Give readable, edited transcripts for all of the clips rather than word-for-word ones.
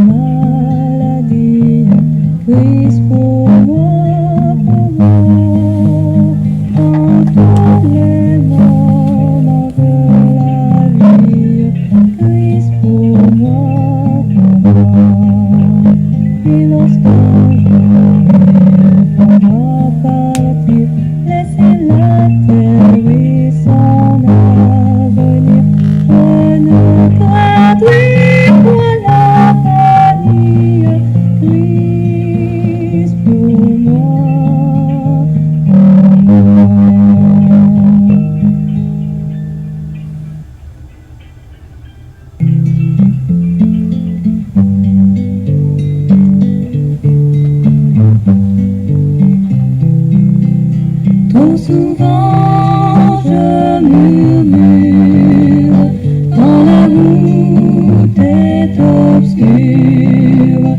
maladie, Christ pour moi, quand tous les moments de la vie, Christ pour moi, et lorsqu'un jour on va partir, laisser la terre et son avenir, je ne craindrai point l'avenir, Christ pour moi, Trop souvent je murmure quand la route est obscure,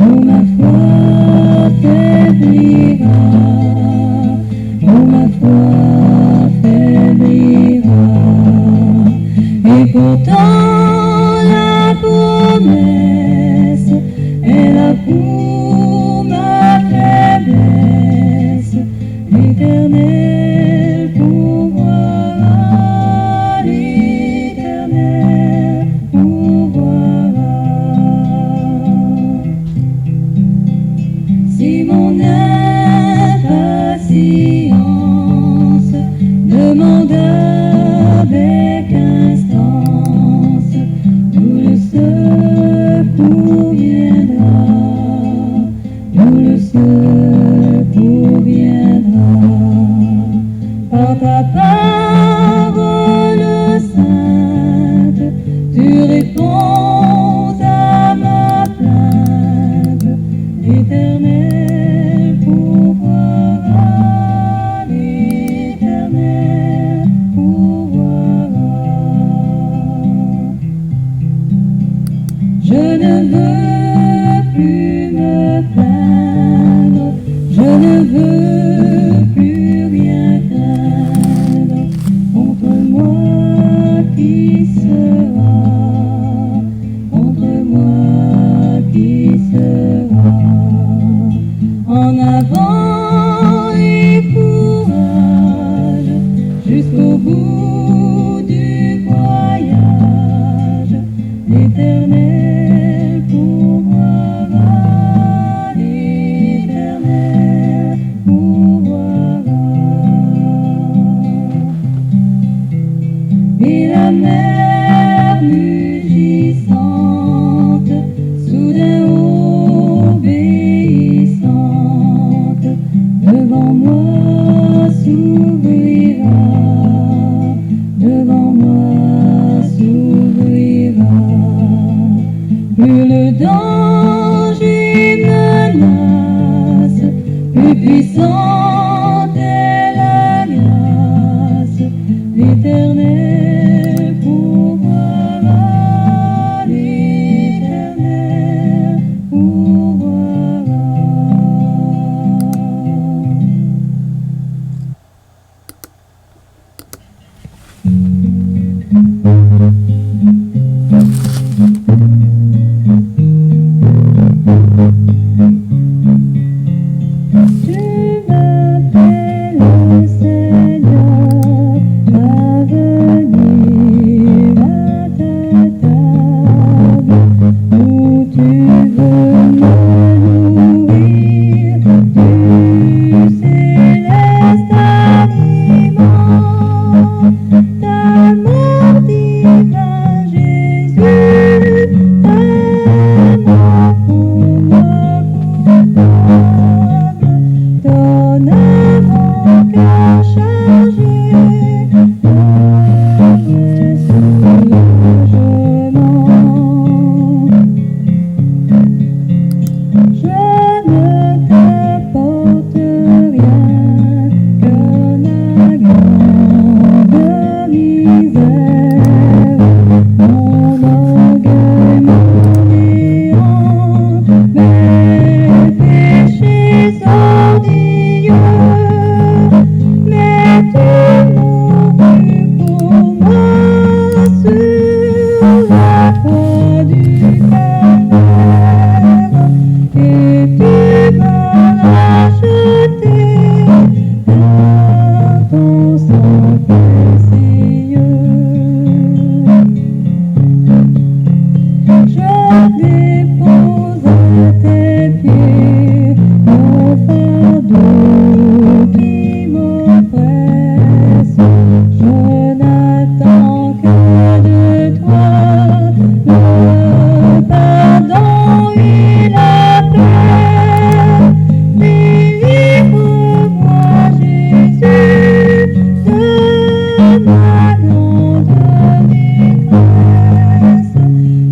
oh ma foi faiblira, oh ma foi faiblira, et pourtant la promesse est là pour ma faiblesse. L'Éternel pourvoira, l'Éternel pourvoira. Si mon impatience demande avec instance, d'où le secours viendra, d'où le secours viendra. Par ta parole sainte, tu réponds à ma plainte. L'Éternel pourvoira, l'Éternel pourvoira. Je ne veux plus me plaindre, je ne veux plus rien craindre. Contre moi qui sera, contre moi qui sera. En avant et courage, jusqu'au bout du voyage, l'Éternel pour dépose à tes pieds mon fardeau qui m'oppresse. Je n'attends que de toi le pardon et la paix. Délivre-moi, Jésus, de ma grande détresse.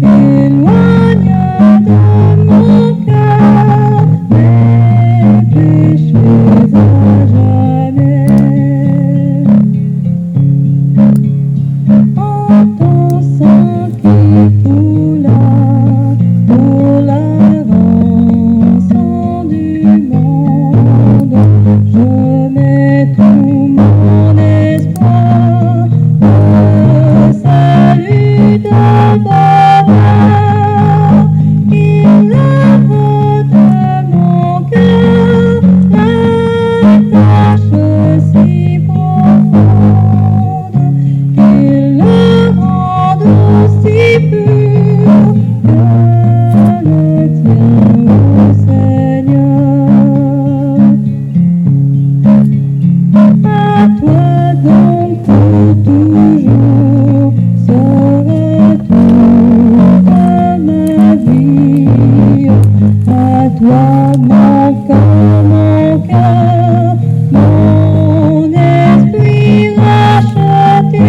Éloigne de mon cœur mes péchés à jamais. En ton sang qui coula pour la rançon du monde, je mets tout mon espoir. Le salut d'abord, il lève de mon cœur la tâche si profonde, qu'il le rende aussi pur que le tien, ô Seigneur. À toi donc pour toujours sera toute ma vie. À toi mon corps, mon cœur, mon esprit racheté.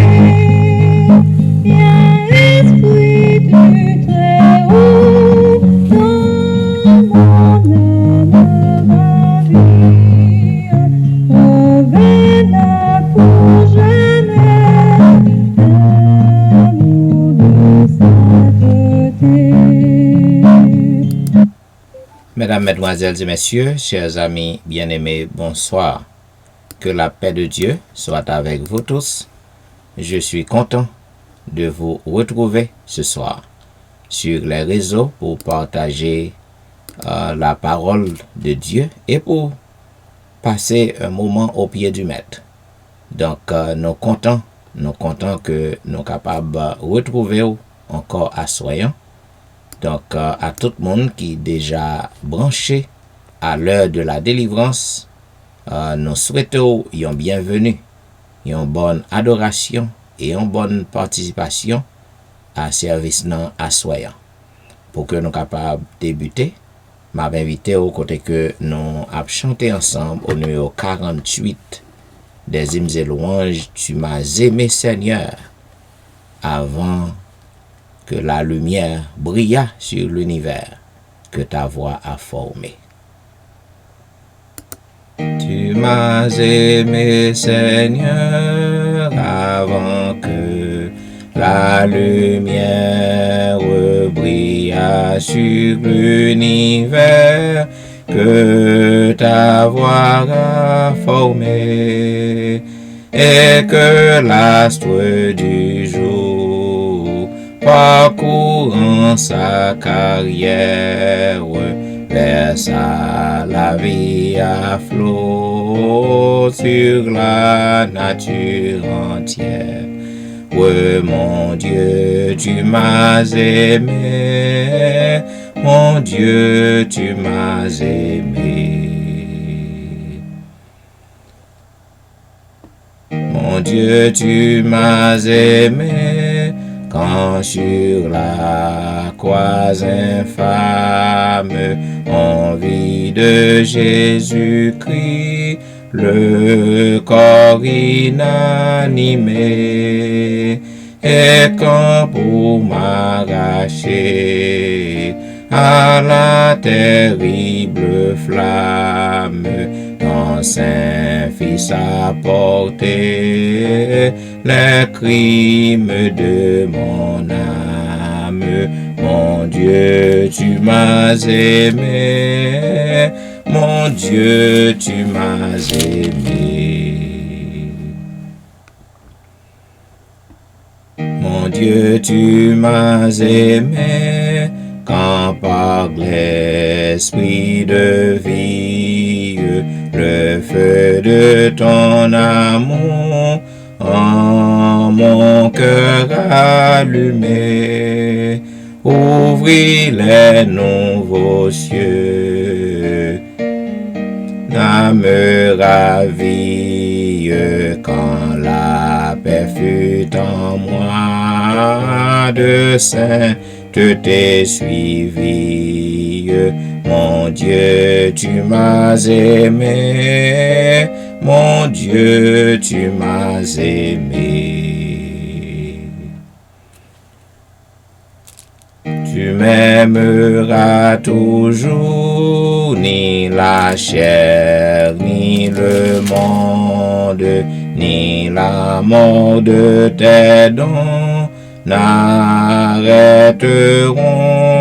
Viens, Esprit du Très-Haut, dans mon âme ravie. Reviens pour jamais, amour de sainteté. Mesdames, Mesdemoiselles et Messieurs, chers amis bien-aimés, bonsoir. Que la paix de Dieu soit avec vous tous. Je suis content de vous retrouver ce soir sur les réseaux pour partager la parole de Dieu et pour passer un moment au pied du Maître. Donc, nous comptons que nous sommes capables de retrouver encore à soyons. Donc, à tout le monde qui est déjà branché à l'heure de la délivrance, nous souhaitons une bienvenue, une bonne adoration et une bonne participation à service non assoyant. Pour que nous soyons capables de débuter, je m'avais invité au côté que nous avons chanté ensemble au numéro 48 des hymnes et louanges. Tu m'as aimé, Seigneur, avant que la lumière brilla sur l'univers que ta voix a formé. Tu m'as aimé, Seigneur, avant que la lumière brilla sur l'univers que ta voix a formé, et que l'astre du jour parcourant sa carrière versa la vie à flot sur la nature entière. Oui, mon Dieu, tu m'as aimé, mon Dieu, tu m'as aimé. Mon Dieu, tu m'as aimé, quand sur la croix infâme, en vie de Jésus-Christ, le corps inanimé, et quand pour m'arracher à la terrible flamme, ton Saint-Fils a porté les crimes de mon âme. Mon Dieu, tu m'as aimé, mon Dieu, tu m'as aimé. Mon Dieu, tu m'as aimé, quand par l'esprit de vie, le feu de ton amour en mon cœur allumé. ouvris les nouveaux cieux. L'âme ravie quand la paix fut en moi, de sainteté suivie. Mon Dieu, tu m'as aimé, mon Dieu, tu m'as aimé. Tu m'aimeras toujours, ni la chair, ni le monde, ni la mort de tes dons n'arrêteront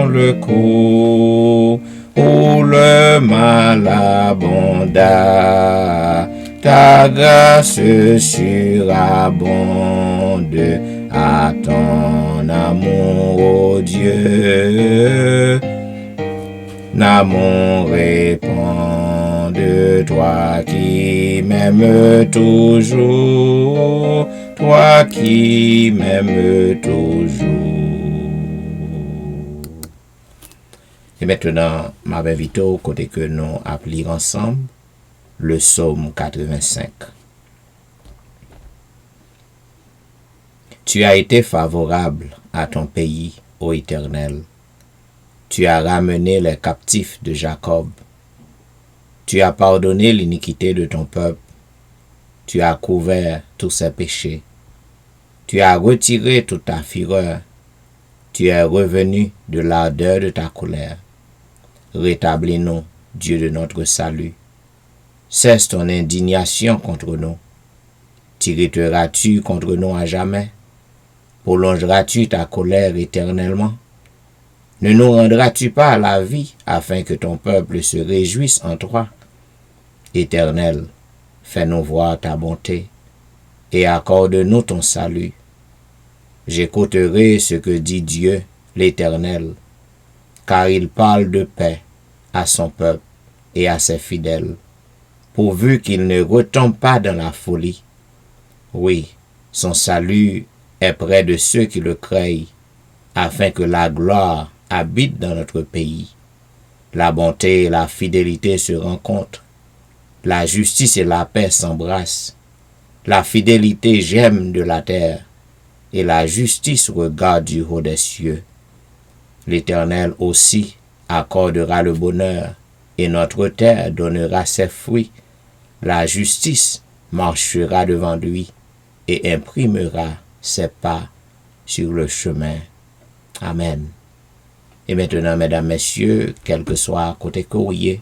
le cours où le mal abonda. Ta grâce surabonde à ton amour, ô Dieu. L'amour répand de toi qui m'aimes toujours, toi qui m'aimes toujours. Et maintenant, m'a invité au côté que nous appelons ensemble le psaume 85. Tu as été favorable à ton pays, ô Éternel. Tu as ramené les captifs de Jacob. Tu as pardonné l'iniquité de ton peuple. Tu as couvert tous ses péchés. Tu as retiré toute ta fureur. Tu es revenu de l'ardeur de ta colère. Rétablis-nous, Dieu de notre salut. Cesse ton indignation contre nous. T'irriteras-tu contre nous à jamais? Prolongeras-tu ta colère éternellement? Ne nous rendras-tu pas la vie afin que ton peuple se réjouisse en toi? Éternel, fais-nous voir ta bonté et accorde-nous ton salut. J'écouterai ce que dit Dieu, l'Éternel, car il parle de paix à son peuple et à ses fidèles, pourvu qu'il ne retombe pas dans la folie. Oui, son salut est près de ceux qui le craignent, afin que la gloire habite dans notre pays. La bonté et la fidélité se rencontrent. La justice et la paix s'embrassent. La fidélité gemme de la terre, et la justice regarde du haut des cieux. L'Éternel aussi accordera le bonheur, et notre terre donnera ses fruits. La justice marchera devant lui, et imprimera ses pas sur le chemin. Amen. Et maintenant, mesdames, messieurs, quel que soit côté courrier,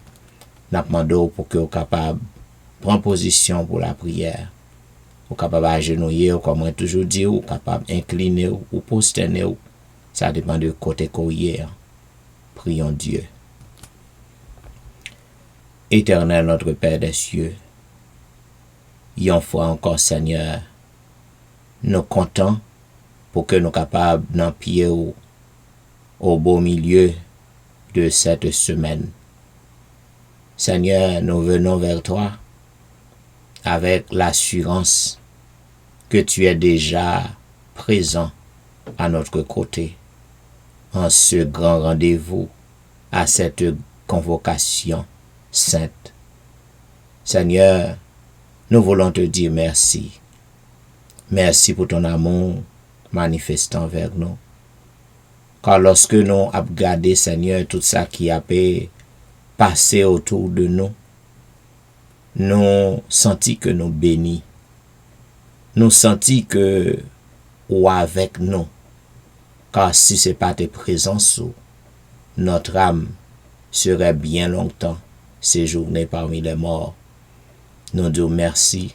nous demandons pour que vous capable de prendre position pour la prière. Vous capable agenouiller, comme moi toujours dit, vous capable incliner ou posterner. Ça dépend de côté courrier. Prions Dieu. Éternel notre Père des cieux, une fois encore, Seigneur, nous comptons pour que nous capables d'en pied au beau milieu de cette semaine. Seigneur, nous venons vers toi avec l'assurance que tu es déjà présent à notre côté en ce grand rendez-vous, à cette convocation sainte. Seigneur, nous voulons te dire merci. Merci pour ton amour manifestant vers nous. Car lorsque nous avons regardé, Seigneur, tout ça qui a passé autour de nous, nous senti que nous bénis. Nous senti que ou avec nous. Car si ce n'est pas tes présences, notre âme serait bien longtemps séjournée parmi les morts. Nous disons merci.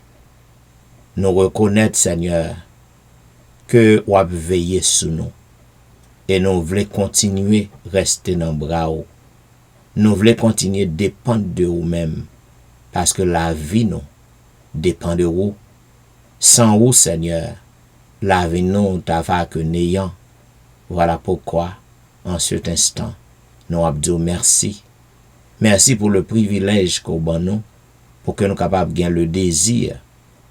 Nous reconnaissons, Seigneur, que vous avez veillé sur nous. Et nous voulons continuer à rester dans le bras. Nous voulons continuer à dépendre de vous-même. Parce que la vie, nous, dépend de vous. Sans vous, Seigneur, la vie, nous, t'avons que néant. Voilà pourquoi, en cet instant, nous avons dit merci. Merci pour le privilège qu'on a nous, pour que nous soyons capables de gagner le désir,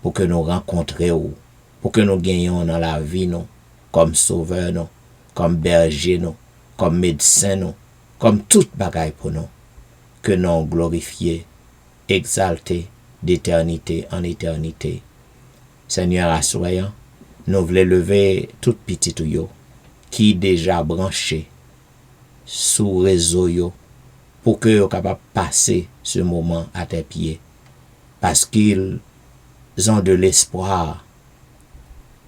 pour que nous rencontrions, pour que nous gagnions dans la vie, nous, comme sauveur, nous, comme berger, nous, comme médecin nous, comme toute bagaille pour nous, que nous glorifier, exalter d'éternité en éternité. Seigneur, assoyant, nous voulons lever tout petit yo, qui déjà branché sous réseau yo, pour que vous capable passer ce moment à tes pieds. Parce qu'ils ont de l'espoir,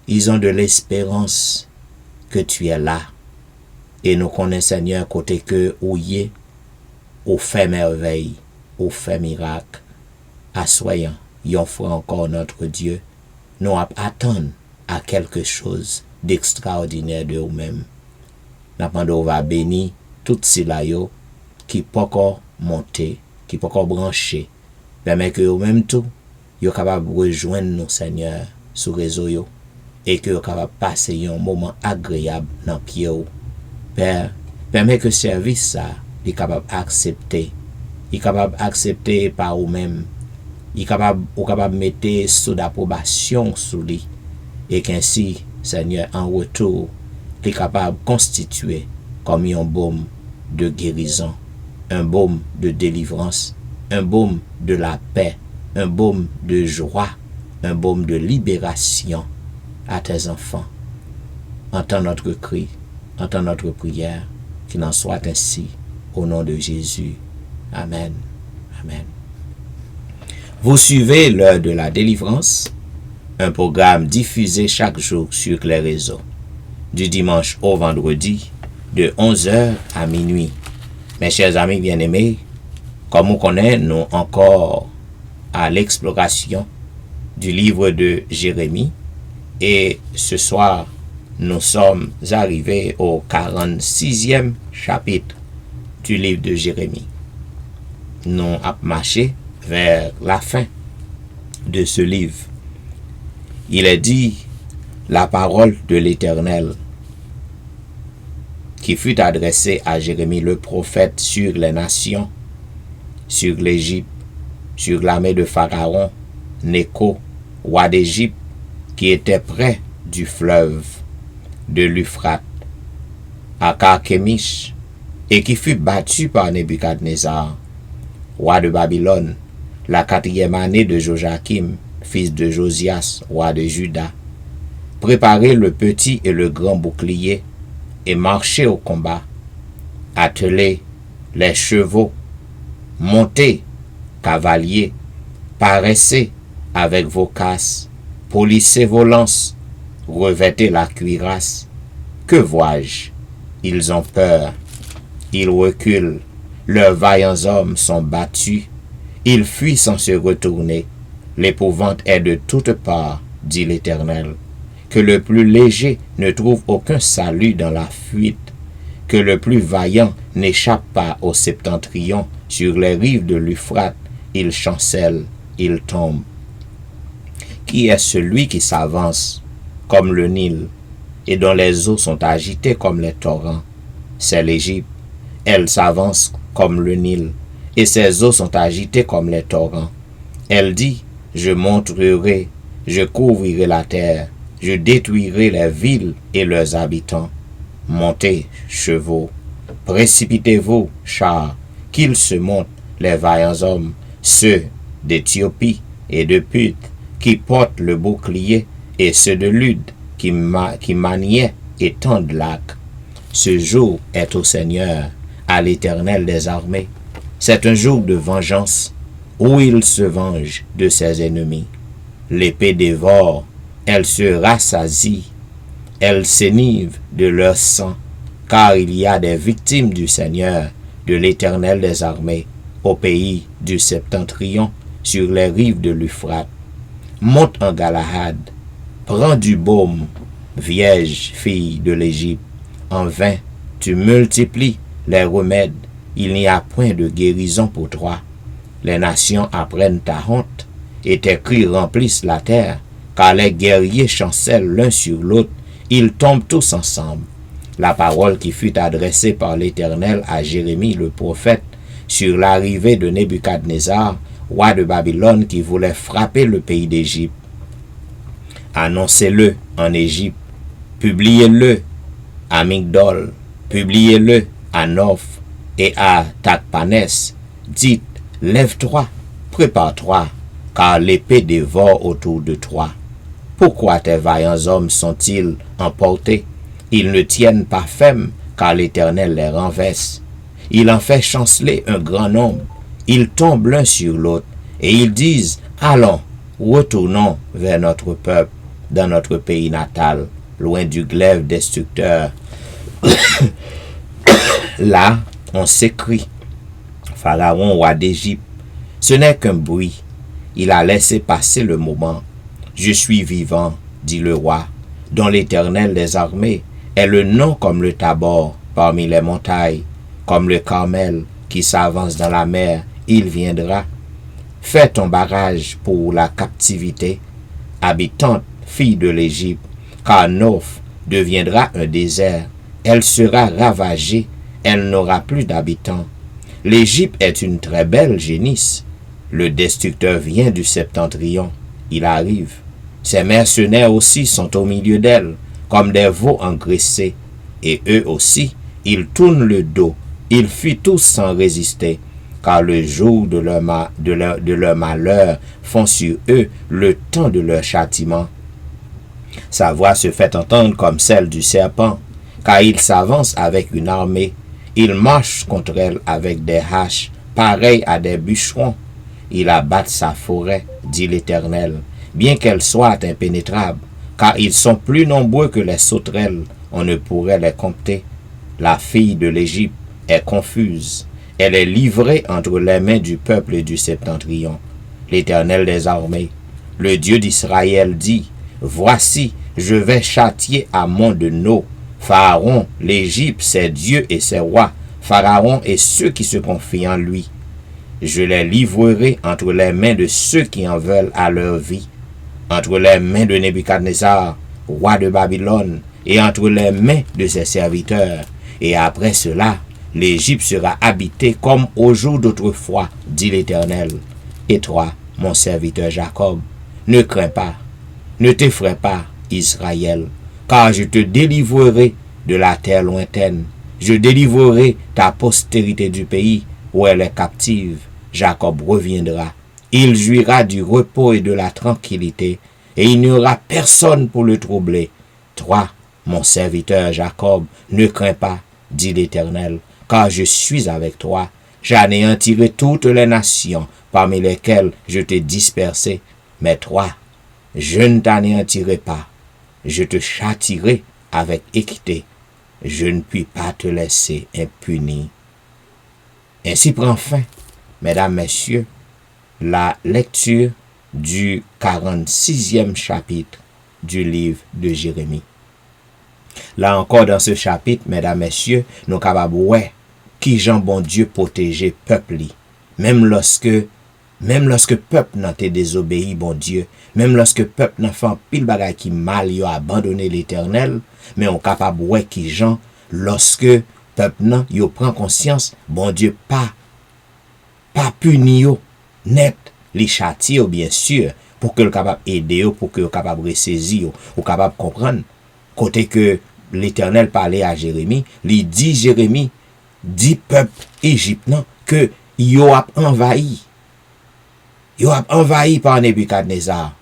ils ont de l'espérance que tu es là. Et nous connaissons, Seigneur, côté que ou y ou fait merveille, ou fait miracle. Assoyant, yon offre encore notre Dieu, nous attendons à quelque chose d'extraordinaire de vous-même. Nous va bénir tout cela yo qui peut encore monter, qui peut encore brancher, permet que vous-même tout, vous capable de rejoindre nous, Seigneur, sur réseau yo, et que vous capable de passer un moment agréable dans le pied. Père, permet que le service ça, est capable d'accepter, est capable d'accepter par vous-même, est capable de mettre sous d'approbation sur lui, et qu'ainsi, Seigneur, en retour, est capable de constituer comme un baume de guérison, un baume de délivrance, un baume de la paix, un baume de joie, un baume de libération à tes enfants. Entends notre cri, entends notre prière, qu'il en soit ainsi, au nom de Jésus. Amen. Amen. Vous suivez l'heure de la délivrance, un programme diffusé chaque jour sur les réseaux, du dimanche au vendredi, de 11h à minuit. Mes chers amis bien-aimés, comme on connaît, nous encore à l'exploration du livre de Jérémie, et ce soir, nous sommes arrivés au 46e chapitre du livre de Jérémie. Nous avons marché vers la fin de ce livre. Il est dit, la parole de l'Éternel qui fut adressée à Jérémie le prophète sur les nations, sur l'Égypte, sur l'armée de Pharaon, Nécho, roi d'Égypte, qui était près du fleuve de l'Euphrate, à Carchemish, et qui fut battu par Nebuchadnezzar, roi de Babylone, la 4e année de Joachim, fils de Josias, roi de Juda. Préparez le petit et le grand bouclier, et marchez au combat. Attelez les chevaux, montez, cavaliers, paraissez avec vos casses, polissez vos lances, revêtez la cuirasse. Que vois-je? Ils ont peur, ils reculent, leurs vaillants hommes sont battus, ils fuient sans se retourner. L'épouvante est de toutes parts, dit l'Éternel. Que le plus léger ne trouve aucun salut dans la fuite, que le plus vaillant n'échappe pas au septentrion. Sur les rives de l'Euphrate, il chancelle, il tombe. Qui est celui qui s'avance comme le Nil, et dont les eaux sont agitées comme les torrents? C'est l'Égypte. Elle s'avance comme le Nil, et ses eaux sont agitées comme les torrents. Elle dit, je monterai, je couvrirai la terre, je détruirai les villes et leurs habitants. Montez, chevaux, précipitez-vous, chars, qu'ils se montent, les vaillants hommes, ceux d'Éthiopie et de Put, qui portent le bouclier, et ceux de Lud, qui maniaient et tendent l'arc. Ce jour est au Seigneur, à l'Éternel des armées. C'est un jour de vengeance, où il se venge de ses ennemis. L'épée dévore, elle se rassasie, elle s'énive de leur sang, car il y a des victimes du Seigneur, de l'Éternel des armées, au pays du septentrion, sur les rives de l'Euphrate. Monte en Galahad, prends du baume, vierge fille de l'Égypte. En vain, tu multiplies les remèdes, il n'y a point de guérison pour toi. Les nations apprennent ta honte, et tes cris remplissent la terre, car les guerriers chancellent l'un sur l'autre, ils tombent tous ensemble. La parole qui fut adressée par l'Éternel à Jérémie le prophète sur l'arrivée de Nebuchadnezzar, roi de Babylone, qui voulait frapper le pays d'Égypte. Annoncez-le en Égypte, publiez-le à Migdol, Publiez-le à Noph et à Tachpanès. Dites, lève-toi, prépare-toi, car l'épée dévore autour de toi. Pourquoi tes vaillants hommes sont-ils emportés? Ils ne tiennent pas ferme, car l'Éternel les renverse. Il en fait chanceler un grand nombre. Ils tombent l'un sur l'autre, et ils disent, allons, retournons vers notre peuple, dans notre pays natal, loin du glaive destructeur. Là, on s'écrie, Pharaon, roi d'Égypte, ce n'est qu'un bruit. Il a laissé passer le moment. Je suis vivant, dit le roi, dont l'Éternel des armées est le nom comme le Tabor parmi les montagnes, comme le Carmel qui s'avance dans la mer, il viendra. Fais ton barrage pour la captivité, habitante, fille de l'Égypte, car Noph deviendra un désert. Elle sera ravagée, elle n'aura plus d'habitants. L'Égypte est une très belle génisse. Le destructeur vient du septentrion, il arrive. Ses mercenaires aussi sont au milieu d'elle, comme des veaux engraissés. Et eux aussi, ils tournent le dos, ils fuient tous sans résister, car le jour de leur malheur font sur eux le temps de leur châtiment. Sa voix se fait entendre comme celle du serpent, car il s'avance avec une armée. Il marche contre elle avec des haches, pareilles à des bûcherons. Il abatte sa forêt, dit l'Éternel, bien qu'elle soit impénétrable, car ils sont plus nombreux que les sauterelles, on ne pourrait les compter. La fille de l'Égypte est confuse, elle est livrée entre les mains du peuple et du septentrion. L'Éternel des armées, le Dieu d'Israël dit, voici, je vais châtier Amon de No, Pharaon, l'Égypte, ses dieux et ses rois, Pharaon et ceux qui se confient en lui. Je les livrerai entre les mains de ceux qui en veulent à leur vie, entre les mains de Nebuchadnezzar, roi de Babylone, et entre les mains de ses serviteurs. Et après cela, l'Égypte sera habitée comme au jour d'autrefois, dit l'Éternel. Et toi, mon serviteur Jacob, ne crains pas, ne t'effraie pas, Israël, car je te délivrerai de la terre lointaine. Je délivrerai ta postérité du pays où elle est captive. Jacob reviendra. Il jouira du repos et de la tranquillité, et il n'y aura personne pour le troubler. Toi, mon serviteur Jacob, ne crains pas, dit l'Éternel, car je suis avec toi. J'anéantirai toutes les nations parmi lesquelles je t'ai dispersé. Mais toi, je ne t'anéantirai pas. Je te châtierai avec équité. Je ne puis pas te laisser impuni. Ainsi prend fin, mesdames, messieurs, la lecture du 46e chapitre du livre de Jérémie. Là encore, dans ce chapitre, mesdames, messieurs, nous sommes capables de voir qui Jean bon Dieu protéger peuple li. Même lorsque peuple n'a été désobéi, bon Dieu, même lorsque peuple n'a fait un pile bagay qui mal, yo abandonné l'Éternel, mais on capable de voir qui Jean, lorsque peuple n'a, yo prend conscience, bon Dieu, pas puni yo, net, li châtie yo, bien sûr, pour que le capable aider yo, pour que le capable ressaisir yo, ou capable comprendre. Côté que l'Éternel parlait à Jérémie, li dit Jérémie, dit peuple Égypte non, que yo a envahi. Yo a envahi par Nebuchadnezzar.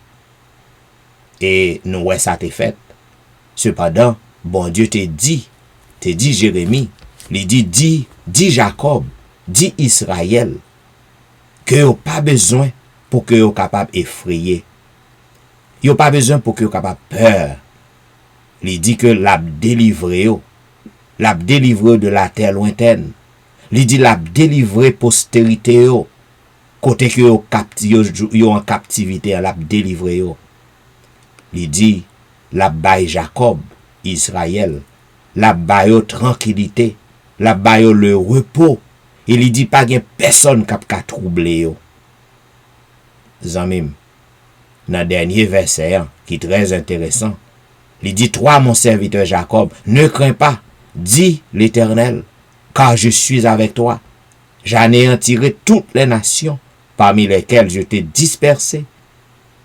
Et nous ouais ça t'est fait. Cependant, bon Dieu te dit Jérémie, il dit Jacob, dit Israël, que yo pas besoin pour que yo capable effrayer. Yo pas besoin pour que yo capable peur. Il dit que l'a délivré de la terre lointaine. Il dit l'a délivré postérité yo. Côté que yo en captivité, l'a délivré yo. Il dit l'a bail Jacob, Israël, l'a bail tranquillité, l'a bail le repos. Il dit pas gen personne qui a troublé yo. Zanmim, dans dernier verset qui est très intéressant, il dit, toi, mon serviteur Jacob, ne crains pas, dit l'Éternel, car je suis avec toi. J'anéantirai toutes les nations parmi lesquelles je t'ai dispersé.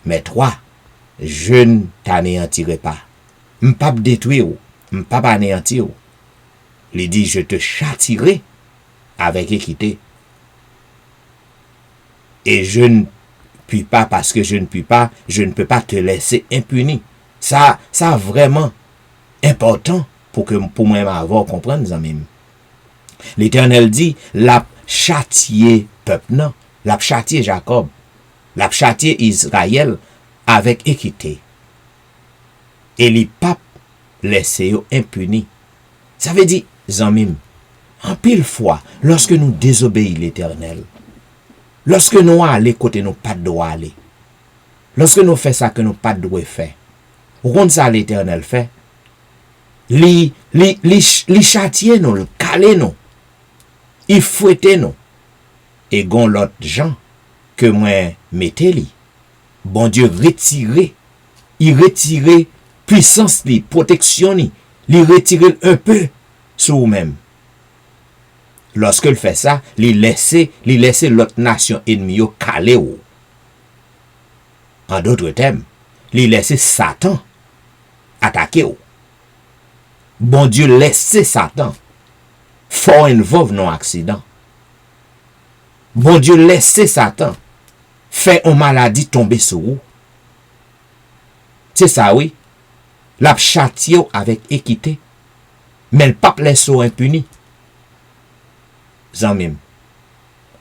Mais toi, je ne t'anéantirai pas. M'pap détruire, m'pap anéantir. Il dit, je te châtierai avec équité. Et je ne puis pas, parce que je ne peux pas te laisser impuni. Ça vraiment important pour moi avoir comprendre, amis. L'Éternel dit, l'a châtié peuple, non, l'a châtié Jacob, l'a châtié Israël avec équité. Et les papes laissé impuni. Ça veut dire, amis, en pile fois, lorsque nous désobéissons l'Éternel, lorsque nous allons côté nous pas de droit aller, lorsque nous faisons ça que nous pas de droit faire, ou quand ça l'Éternel fait, li châtier nous, le caler nous, il fouette nous, et gon l'autre gens que moi mettez li, bon Dieu il retire puissance li, protection li, retire un peu sur vous-même. Lorsque il fait ça, il laisse l'autre nation ennemie caler ou. En d'autres termes, il laisse Satan attaquer ou. Bon Dieu laisse Satan fort involve non accident. Bon Dieu laisse Satan faire une maladie tomber sur vous. C'est ça, oui. La châtie avec équité. Mais le pape laisse impuni. Zanmim,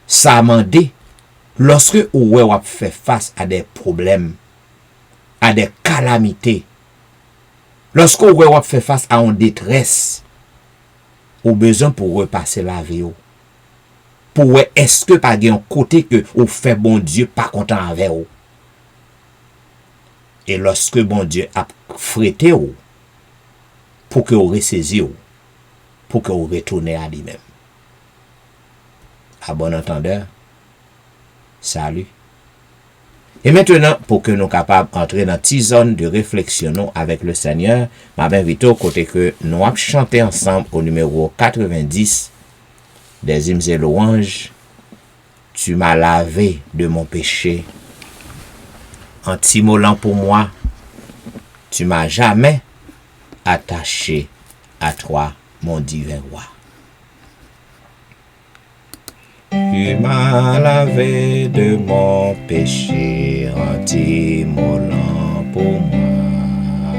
ça m'a dit, lorsque vous fait face à des problèmes, à des calamités, lorsque vous fait face à une détresse, vous besoin pour repasser la vie. Pour est-ce que pas un côté que vous fait bon Dieu pas content avec vous. Et lorsque bon Dieu a frété vous, pour que vous ressaisiez, pour que vous retournez à lui-même. À bon entendeur, salut. Et maintenant, pour que nous capables d'entrer dans une zone de réflexion avec le Seigneur, je m'invite au côté que nous allons chanter ensemble au numéro 90 des hymnes et louanges. Tu m'as lavé de mon péché, en t'immolant pour moi, tu m'as jamais attaché à toi, mon divin roi. Tu m'as lavé de mon péché en t'immolant pour moi.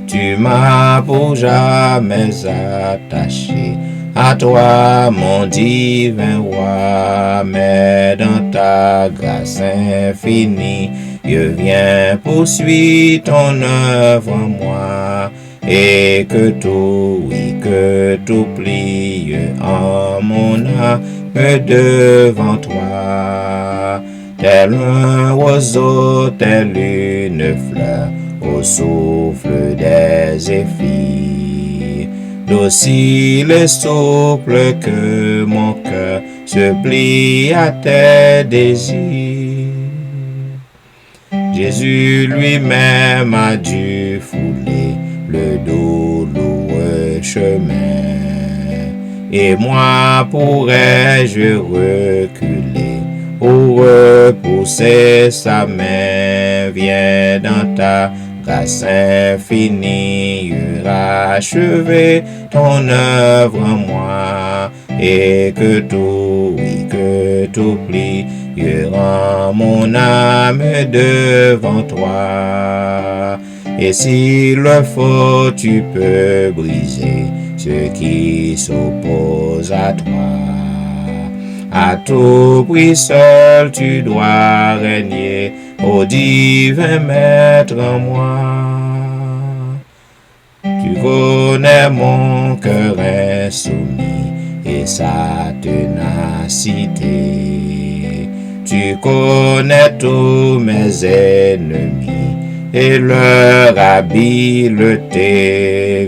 Tu m'as pour jamais attaché à toi, mon divin roi. Mais dans ta grâce infinie, je viens poursuivre ton œuvre en moi. Et que tout, oui, que tout plie en mon âme devant toi, tel un oiseau, tel une fleur, au souffle des zéphyrs, docile et souple que mon cœur se plie à tes désirs. Jésus lui-même a dû fouler le douloureux chemin. Et moi pourrais-je reculer ou repousser sa main? Viens dans ta grâce infinie, rachever ton œuvre en moi. Et que tout, oui, que tout plie, rend mon âme devant toi. Et s'il le faut, tu peux briser ceux qui s'opposent à toi. À tout prix seul tu dois régner, ô divin maître en moi. Tu connais mon cœur insoumis et sa ténacité. Tu connais tous mes ennemis et leur habileté.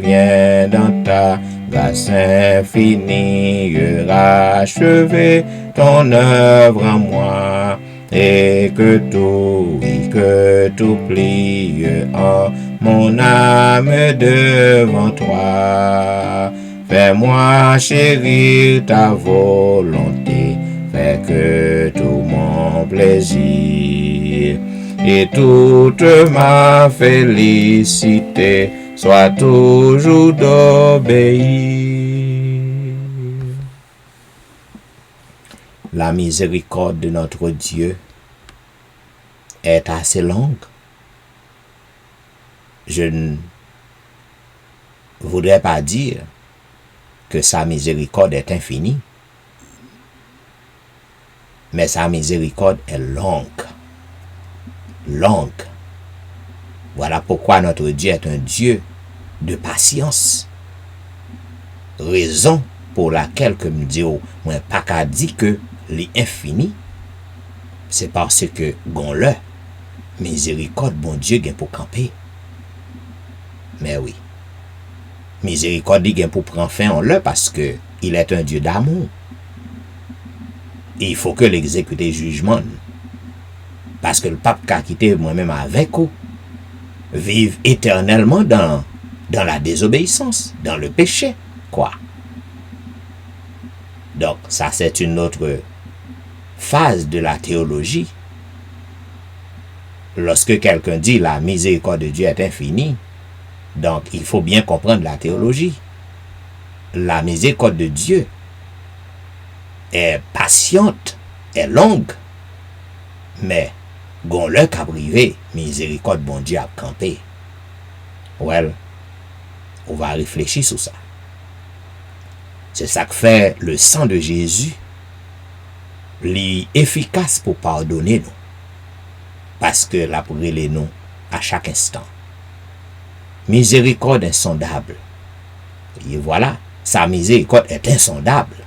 Viens dans ta grâce infinie, rachever ton œuvre en moi. Et que tout, oui, que tout plie en mon âme devant toi. Fais-moi chérir ta volonté, fais que tout mon plaisir et toute ma félicité soit toujours d'obéir. la miséricorde de notre Dieu est assez longue. Je ne voudrais pas dire que sa miséricorde est infinie, mais sa miséricorde est longue. Longue. Voilà pourquoi notre Dieu est un Dieu de patience. Raison pour laquelle que me dit moi pas qu'à dire que l'infini, c'est parce que gon le miséricorde bon Dieu gen pour camper. Mais oui, miséricorde dit gen pour prendre fin en le parce que il est un Dieu d'amour. Et il faut que l'exécute jugement. Parce que le pape qui a quitté moi-même avec vous, vive éternellement dans la désobéissance, dans le péché, quoi. Donc, ça c'est une autre phase de la théologie. Lorsque quelqu'un dit la miséricorde de Dieu est infinie, donc il faut bien comprendre la théologie. La miséricorde de Dieu est patiente, est longue, mais gon le ka privé, miséricorde bon Dieu a campé. Well, on va réfléchir sur ça. C'est ça que fait le sang de Jésus, efficace pour pardonner nous. Parce que la brûle nous à chaque instant. Miséricorde insondable. Et voilà, sa miséricorde est insondable.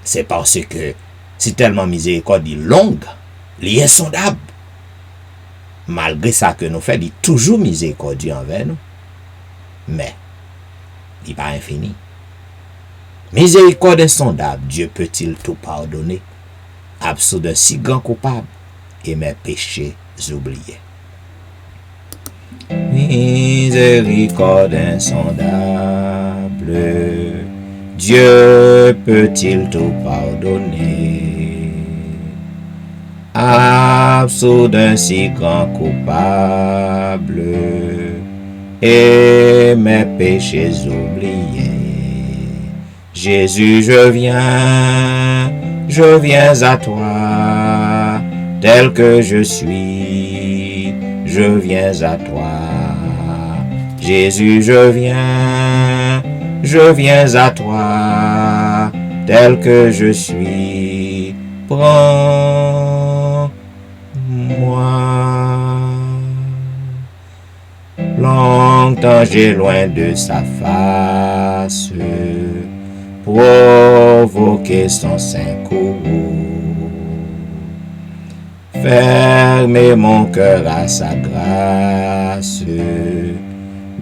C'est parce que si tellement miséricorde est longue, elle est insondable. Malgré ça que nous faisons, il est toujours miséricordieux envers nous. Mais, il n'est pas infini. Miséricorde insondable, Dieu peut-il tout pardonner, absous d'un si grand coupable, et mes péchés oubliés. Miséricorde insondable, Dieu peut-il tout pardonner, absous d'un si grand coupable, et mes péchés oubliés. Jésus, je viens à toi, tel que je suis, je viens à toi. Jésus, je viens à toi, tel que je suis, prends-moi. Longtemps j'ai loin de sa face, provoquer son saint courroux, fermer mon cœur à sa grâce,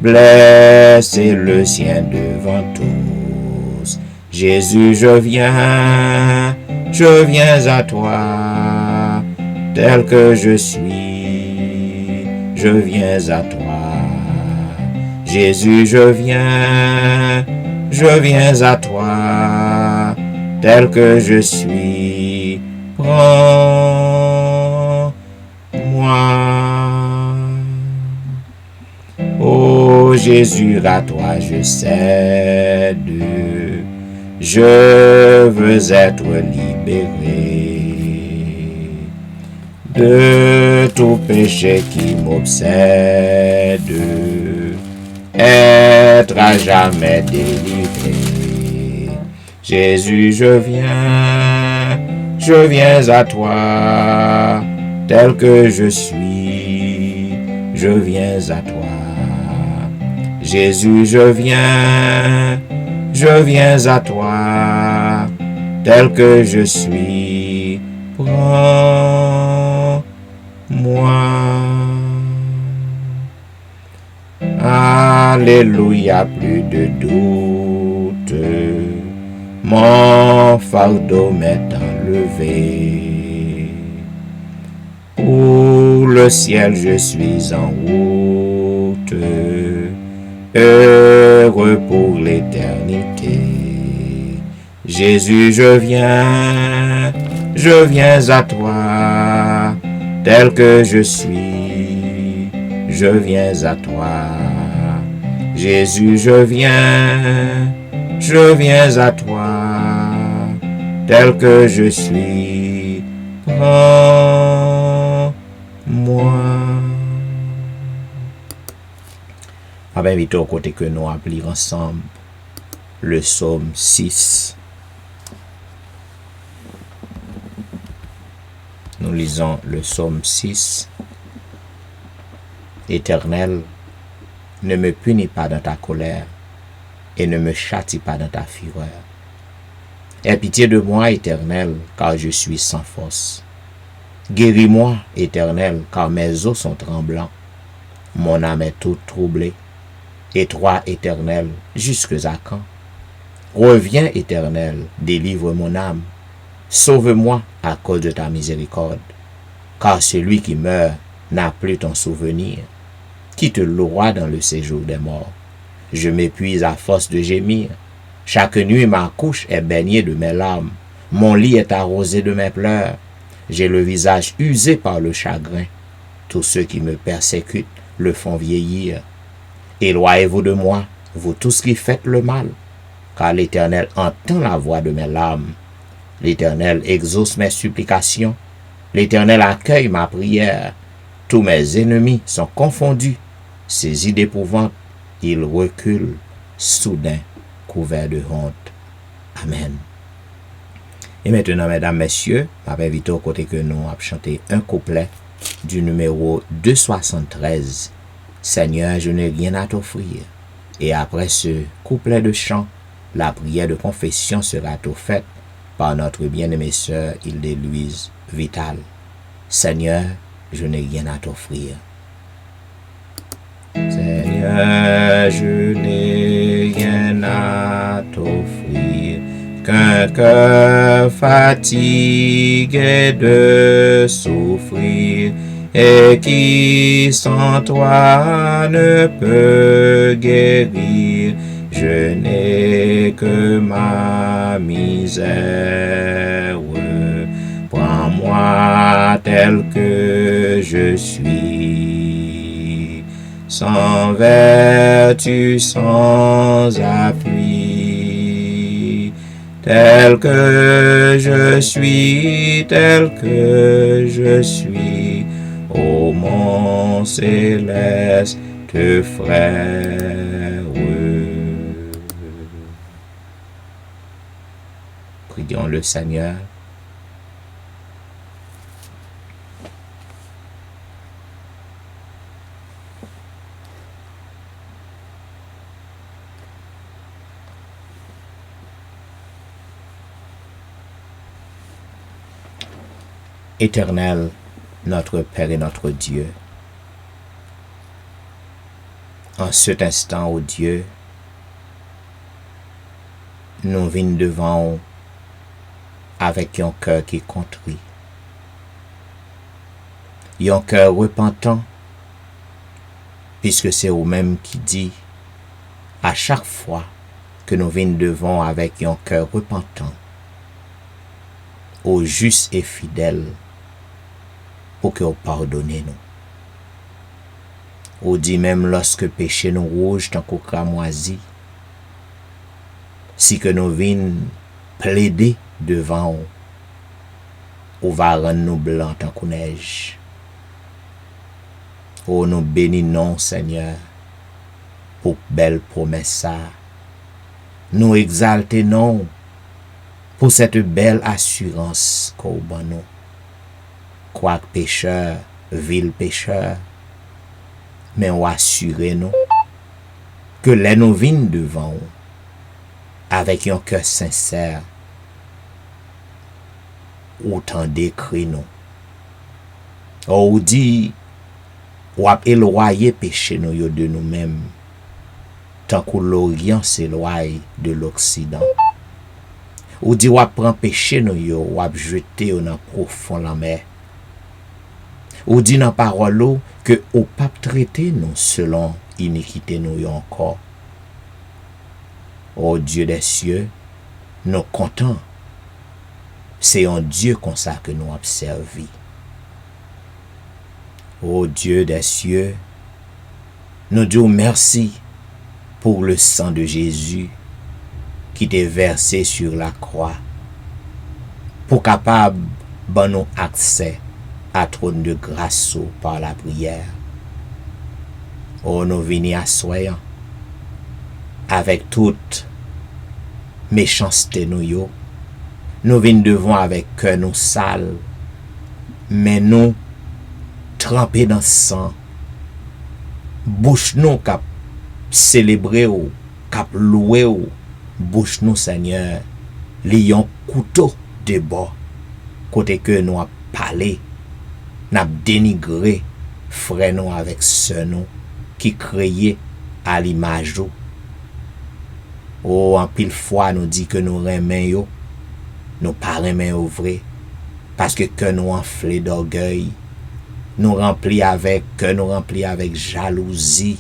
blesser le sien devant tous. Jésus, je viens à toi, tel que je suis, je viens à toi. Jésus, je viens à toi, tel que je suis, prends-moi. Ô Jésus, à toi je cède, je veux être libéré de tout péché qui m'obsède, être à jamais délivré. Jésus, je viens à toi, tel que je suis, je viens à toi. Jésus, je viens à toi, tel que je suis, prends-moi. Alléluia, plus de doute, mon fardeau m'est enlevé. Pour le ciel je suis en route, heureux pour l'éternité. Jésus, je viens à toi, tel que je suis, je viens à toi. Jésus, je viens à toi, tel que je suis. Prends-moi. Je vais inviter au côté que nous appelons ensemble le psaume 6. Nous lisons le psaume 6. Éternel, ne me punis pas dans ta colère et ne me châtie pas dans ta fureur. Aie pitié de moi, Éternel, car je suis sans force. Guéris-moi, Éternel, car mes os sont tremblants. Mon âme est toute troublée. Et toi, Éternel, jusque à quand? Reviens, Éternel, délivre mon âme. Sauve-moi à cause de ta miséricorde. Car celui qui meurt n'a plus ton souvenir. Qui te louera dans le séjour des morts? Je m'épuise à force de gémir. Chaque nuit ma couche est baignée de mes larmes. Mon lit est arrosé de mes pleurs. J'ai le visage usé par le chagrin. Tous ceux qui me persécutent le font vieillir. Éloignez-vous de moi, vous tous qui faites le mal, car l'Éternel entend la voix de mes larmes. L'Éternel exauce mes supplications. L'Éternel accueille ma prière. Tous mes ennemis sont confondus. Saisis d'épouvante, ils reculent, soudain, couverts de honte. Amen. Et maintenant, mesdames, messieurs, je vais inviter au côté que nous avons chanté un couplet du numéro 273. Seigneur, je n'ai rien à t'offrir. Et après ce couplet de chant, la prière de confession sera faite par notre bien-aimée sœur Hilde-Louise Vital. Seigneur, je n'ai rien à t'offrir. Seigneur, je n'ai rien à t'offrir qu'un cœur fatigué de souffrir et qui sans toi ne peut guérir. Je n'ai que ma misère. Prends-moi tel que je suis, sans vertu, sans appui, tel que je suis, ô mon céleste frère. Prions le Seigneur. Éternel, notre Père et notre Dieu, en cet instant, ô Dieu, nous venons devant avec un cœur qui est contrit, un cœur repentant, puisque c'est vous-même qui dit à chaque fois que nous venons devant avec un cœur repentant, au juste et fidèle, pour que vous pardonnez nous. Ou dit même lorsque péché nous rouge tant qu'au cramoisi, si que nous venons plaider devant vous, ou va rendre nous blancs tant qu'au neige. Oh, nous bénissons, Seigneur, pour belle promesse ça. Nous exaltons pour cette belle assurance qu'on a nous. Quoique pécheur, vil pécheur, mais on assure nous que les nous venons devant nous avec un cœur sincère, autant d'écrit nous. Ou dit, ou a éloigné péché nous de nous-mêmes, tant que l'Orient s'éloigne de l'Occident. Ou dit, ou a prend péché nous, ou a jeté dans profond la mer. Ou dit dans parole que ou pas traiter nous selon iniquité nous encore. Ô Dieu des cieux, nous comptons. C'est un Dieu comme ça que nous observons. Ô Dieu des cieux, nous disons merci pour le sang de Jésus qui t'est versé sur la croix. pour capable ban nous accès à trône de grâce par la prière. Oh, nous venons à soyant avec toute méchanceté nous yo. Nous venons devant avec cœur nous sale, mais nous trempés dans sang. Bouche nous cap célébrer ou cap louer ou bouche nous Seigneur, lion couteau de bord côté que nous a parlé, n'a dénigré frère nous avec sœur nous qui créé à l'image. Oh, en pile fois nous dit que nous remen yo, nous pas remen au vrai, parce que nous enflé d'orgueil, nous rempli avec jalousie.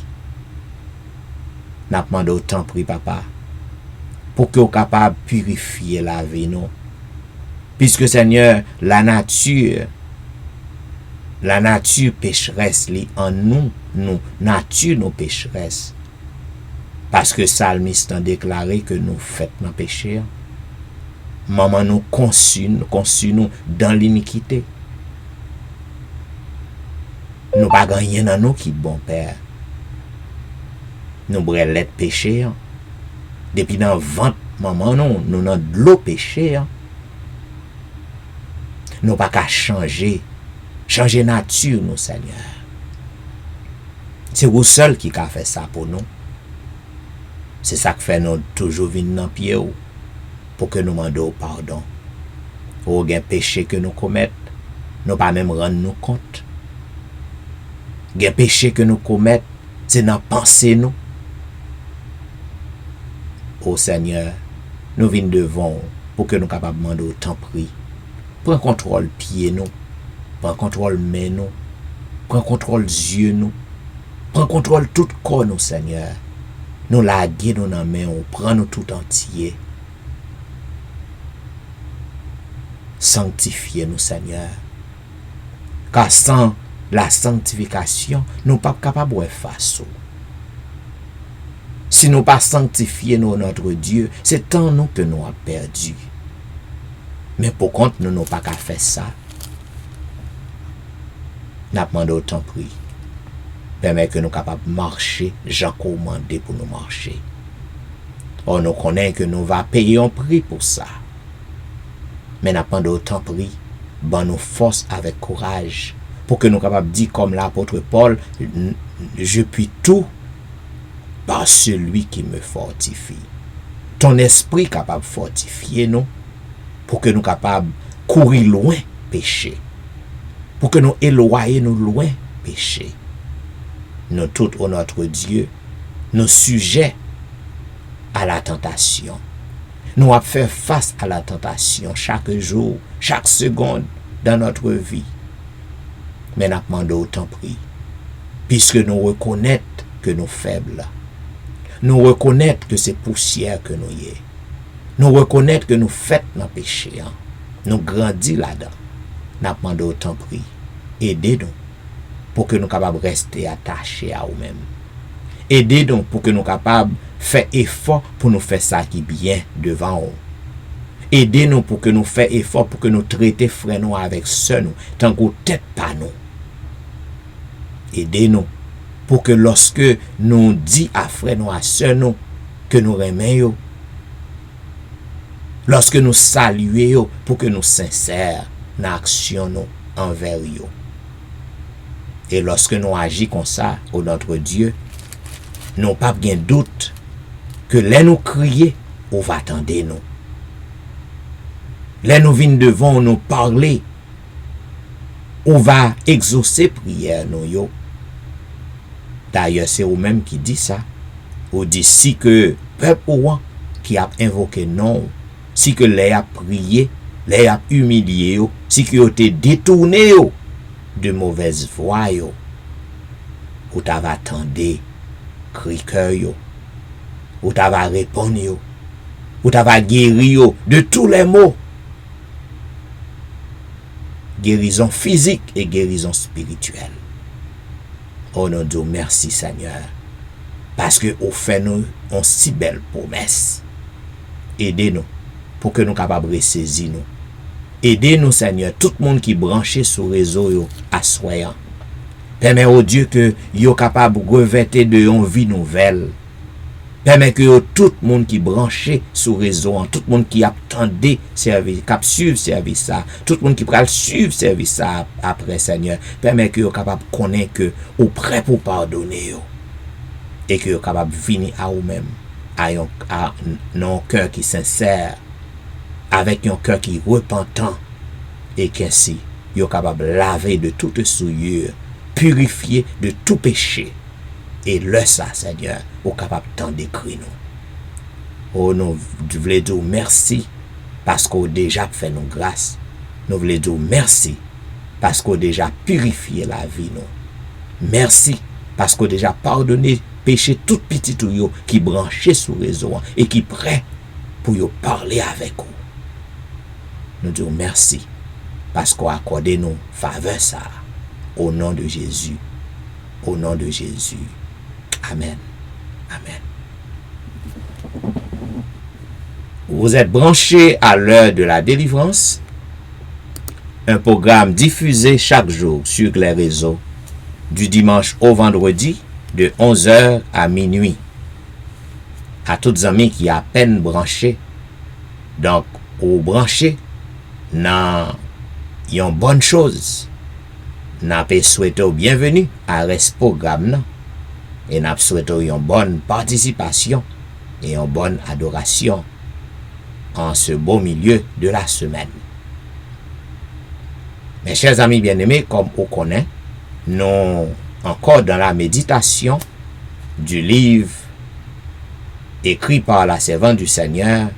N'a demandé autant pris papa pour que vous capable purifier la vie nous. Puisque Seigneur, la nature pécheresse li en nous, nature nous pécheresse. Parce que Psalmiste a déclaré que nous faisons dans péché. Maman nous conçu nous dans l'iniquité. Nous pas gagner dans nous qui bon père. Nous brûlons péché. Depuis dans ventre maman nous dans de l'eau péché. Nous pas qu'à changer nature nous Seigneur. C'est vous seul qui a fait ça pour nous. C'est ça que fait nous toujours venir dans pied pour que nous demandions pardon. Ou gen péché que nous commettons, nous pas même rendre nous compte. Gen péché que nous commettons, c'est dans penser nous. Ô Seigneur, nous venons devant pour que nous capables demander autant prix. Prends contrôle pied nous, prends contrôle main nous, prends contrôle yeux nous, prends contrôle tout corps nous Seigneur. Nous laguer nous dans main, on prend nous tout entier. Sanctifiez nous Seigneur. Car sans la sanctification, nous ne sommes pas capables de faire face. Si nous ne pas sanctifier notre Dieu, c'est tant nous que nous avons perdu. Mais pour contre, nous n'avons pas qu'à faire ça. Nous demandons autant prix. Permet que nous soyons capables de marcher, Jean commandé pour nous marcher. Or, nous connaissons que nous va payer un prix pour ça. Mais nous demandons autant prix, ben nous force avec courage, pour que nous soyons capables de dire comme l'apôtre Paul, je puis tout par celui qui me fortifie. Ton esprit est capable de fortifier nous, pour que nous soyons capables de courir loin péché, pour que nous éloignions nous loin péché. Nous tous, au notre Dieu, nous sujets à la tentation. Nous avons fait face à la tentation chaque jour, chaque seconde dans notre vie. Mais nous demandons autant prix, puisque nous reconnaissons que nous sommes faibles. Nous reconnaissons que c'est poussière que nous y est. Nous reconnaissons que nous faisons dans le péché. Nous grandissons là-dedans. Nous demandons autant prix. Aidez-nous pour que nous soyons capables de rester attachés à nous-mêmes. Aidez-nous pour que nous soyons capables de faire effort pour nous faire ça qui est bien devant nous. Aidez-nous pour que nous fassions effort pour que nous traitions frères nous avec sœurs nous, tant qu'on tête pas nous. Aidez-nous pour que lorsque nous disons à frères nous, à sœurs nous, que nous remettons, lorsque nous saluons, pour que nous sincères dans l'action nous envers eux. Et lorsque nous agissons comme ça, au notre Dieu, nous n'avons pas de doute que les nous crier, on va attendre nous. Les nous venons devant nous parler, on va exaucer prière nous. D'ailleurs, c'est vous-même qui dit ça. Ou dit si que peuple qui a invoqué non, si que les a prié, les a humilié, si que ont été détournés de mauvaises voies, ou t'avais attendu cri cœur, ou t'avais répondu, ou t'avais guéri de tous les maux. Guérison physique et guérison spirituelle. Oh non, Dieu, merci Seigneur. Parce que vous faites nous une si belle promesse. Aidez-nous pour que nous soyons capables de saisir nous. Aidez-nous, Seigneur, tout le monde qui est branché sur le réseau à soyant. Permets au Dieu que yo capable de revêter de une vie nouvelle. Permet que tout le monde qui branché sur le réseau, tout le monde qui attendait service, qui suivre service ça, tout le monde qui pral suivre service ça après, Seigneur, permet que yo capable de connaître que ou prêt pour pardonner yo. Et que yo capable de venir à vous-même, à un cœur qui est sincère, avec un cœur qui est repentant, et qu'ainsi, yo capable de laver de toute souillure, purifier de tout péché. Et le ça, Seigneur, ou capable d'en décrire nous. Oh, nous voulons dire merci parce qu'on déjà fait nos grâces. Nous voulons dire merci parce qu'on déjà purifié la vie nous. Merci parce qu'on déjà pardonné péché tout petit tout yo qui branché sur le réseau et qui prêt pour yo parler avec vous. Nous disons merci parce qu'on a accordé nos faveurs ça au nom de Jésus. Au nom de Jésus. Amen. Amen. Vous êtes branchés à l'heure de la délivrance, un programme diffusé chaque jour sur les réseaux du dimanche au vendredi de 11h à minuit. À toutes amis qui à peine branchés, donc aux branchés, dans une bonne chose. N'a pas souhaité bienvenue à ce programme et n'a souhaité une bonne participation et une bonne adoration en ce beau milieu de la semaine. Mes chers amis bien-aimés, comme on connaît, nous encore dans la méditation du livre écrit par la servante du Seigneur,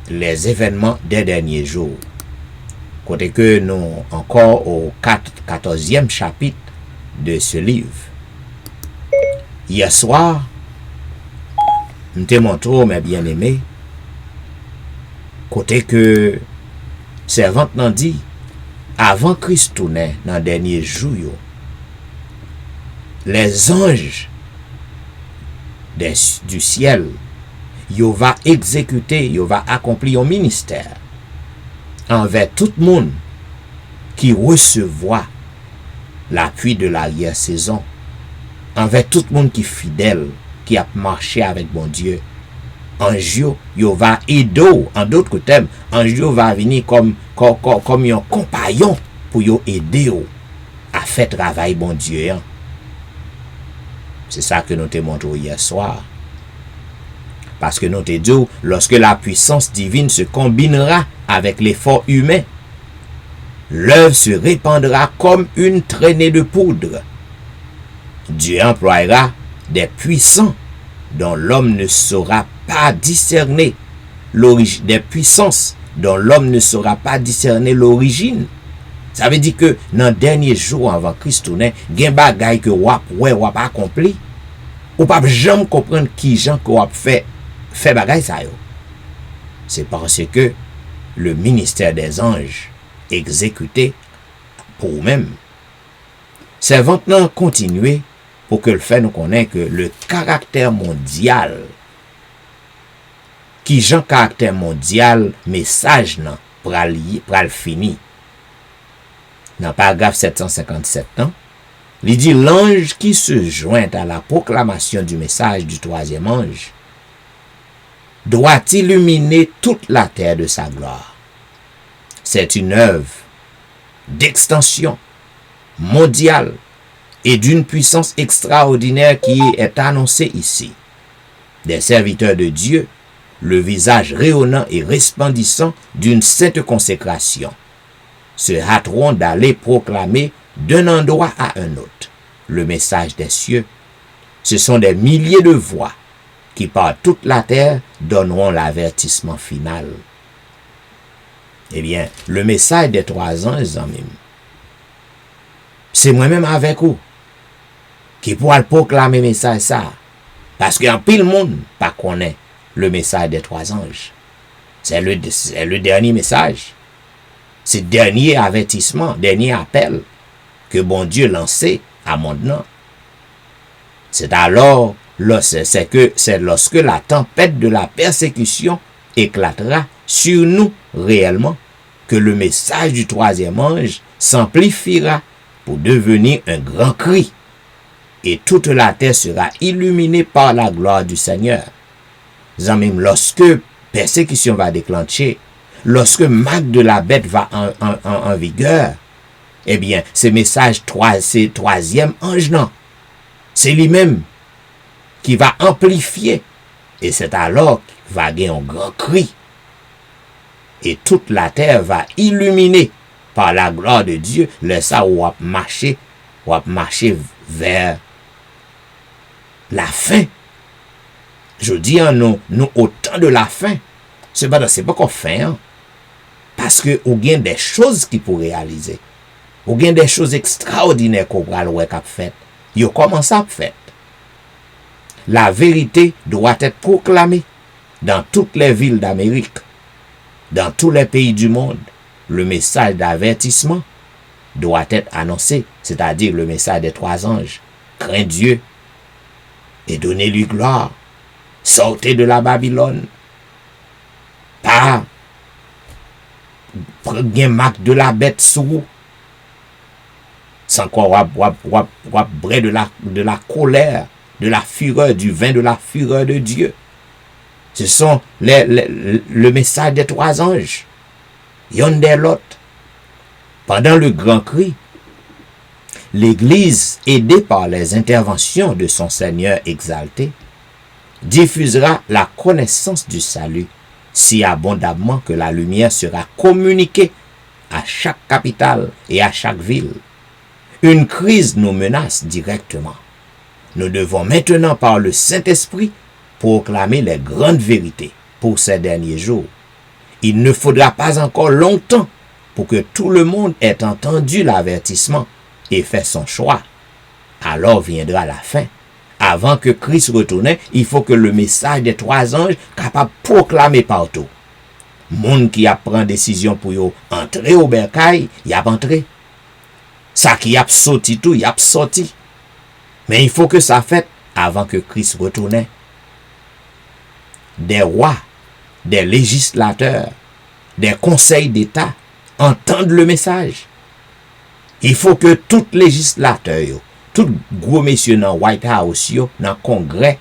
les événements des derniers jours. Côté que nous encore au 14e chapitre de ce livre. Hier soir, nous te montrons, mes bien-aimés, côté que servante n'a dit, avant Christ tournait dans le dernier jour, les anges du ciel, yo va exécuter, yo va accomplir un ministère envers tout le monde qui recevra l'appui de l'arrière-saison, envers tout le monde qui est fidèle, qui a marché avec bon Dieu. Ange yo va aider, en d'autres termes, ange yo va venir comme un compagnon pour yo aider à faire travail bon Dieu. C'est ça que nous te montrons hier soir. Parce que nous te disons, lorsque la puissance divine se combinera avec l'effort humain, l'œuvre se répandra comme une traînée de poudre. Dieu emploiera des puissants dont l'homme ne saura pas discerner l'origine, des puissances dont l'homme ne saura pas discerner l'origine. Ça veut dire que dans le dernier jour avant Christ tourne, gen bagay que wap accompli, ou pas jamais comprendre qui gens que wap fait bagay ça yo. C'est parce que le ministère des anges exécuté pour eux-mêmes. C'est maintenant continuer pour que le fait nous connaisse que le caractère mondial, qui Jean caractère mondial, message nan pral fini. Dans le paragraphe 757, il dit l'ange qui se joint à la proclamation du message du troisième ange doit illuminer toute la terre de sa gloire. C'est une œuvre d'extension mondiale et d'une puissance extraordinaire qui est annoncée ici. Des serviteurs de Dieu, le visage rayonnant et resplendissant d'une sainte consécration, se hâteront d'aller proclamer d'un endroit à un autre le message des cieux. Ce sont des milliers de voix qui par toute la terre donneront l'avertissement final. Eh bien, le message des trois anges, c'est moi-même avec vous qui pourra proclamer le message ça. Parce qu'un pile monde pas connaît le message des trois anges. C'est le dernier message. C'est le dernier avertissement, dernier appel que bon Dieu lancé à monde. C'est alors, c'est lorsque la tempête de la persécution éclatera sur nous réellement que le message du troisième ange s'amplifiera pour devenir un grand cri, et toute la terre sera illuminée par la gloire du Seigneur. Même lorsque persécution va déclencher, lorsque marque de la bête va en vigueur, eh bien, ce message c'est troisième ange, non. C'est lui-même qui va amplifier. Et c'est alors qu'il va gagner un grand cri. Et toute la terre va illuminer par la gloire de Dieu. Le ça ou marcher vers la fin. Je dis à nous au temps de la fin. C'est pas qu'on fait, hein? Parce que ou gain des choses qui pour réaliser. Ou gain des choses extraordinaires qu'on va le faire. Yo commence à faire. La vérité doit être proclamée dans toutes les villes d'Amérique, dans tous les pays du monde. Le message d'avertissement doit être annoncé, c'est-à-dire le message des trois anges. Crains Dieu et donnez-lui gloire. Sortez de la Babylone. Pas prenez marque de la bête sous vous. Sans quoi bré de la colère, de la fureur, du vin de la fureur de Dieu. Ce sont le message des trois anges. Yon des l'autre. Pendant le grand cri, l'Église, aidée par les interventions de son Seigneur exalté, diffusera la connaissance du salut si abondamment que la lumière sera communiquée à chaque capitale et à chaque ville. Une crise nous menace directement. Nous devons maintenant par le Saint-Esprit proclamer les grandes vérités pour ces derniers jours. Il ne faudra pas encore longtemps pour que tout le monde ait entendu l'avertissement et fait son choix. Alors viendra la fin. Avant que Christ retourne, il faut que le message des trois anges capable de proclamer partout. Monde qui a pris décision pour yo entrer au bercail, y a entré. Ça qui a sorti tout, y a sorti. Mais il faut que ça fait avant que Christ retourne. Des rois, des législateurs, des conseils d'État entendent le message. Il faut que tout législateur, tout gros messieurs dans White House, dans le Congrès,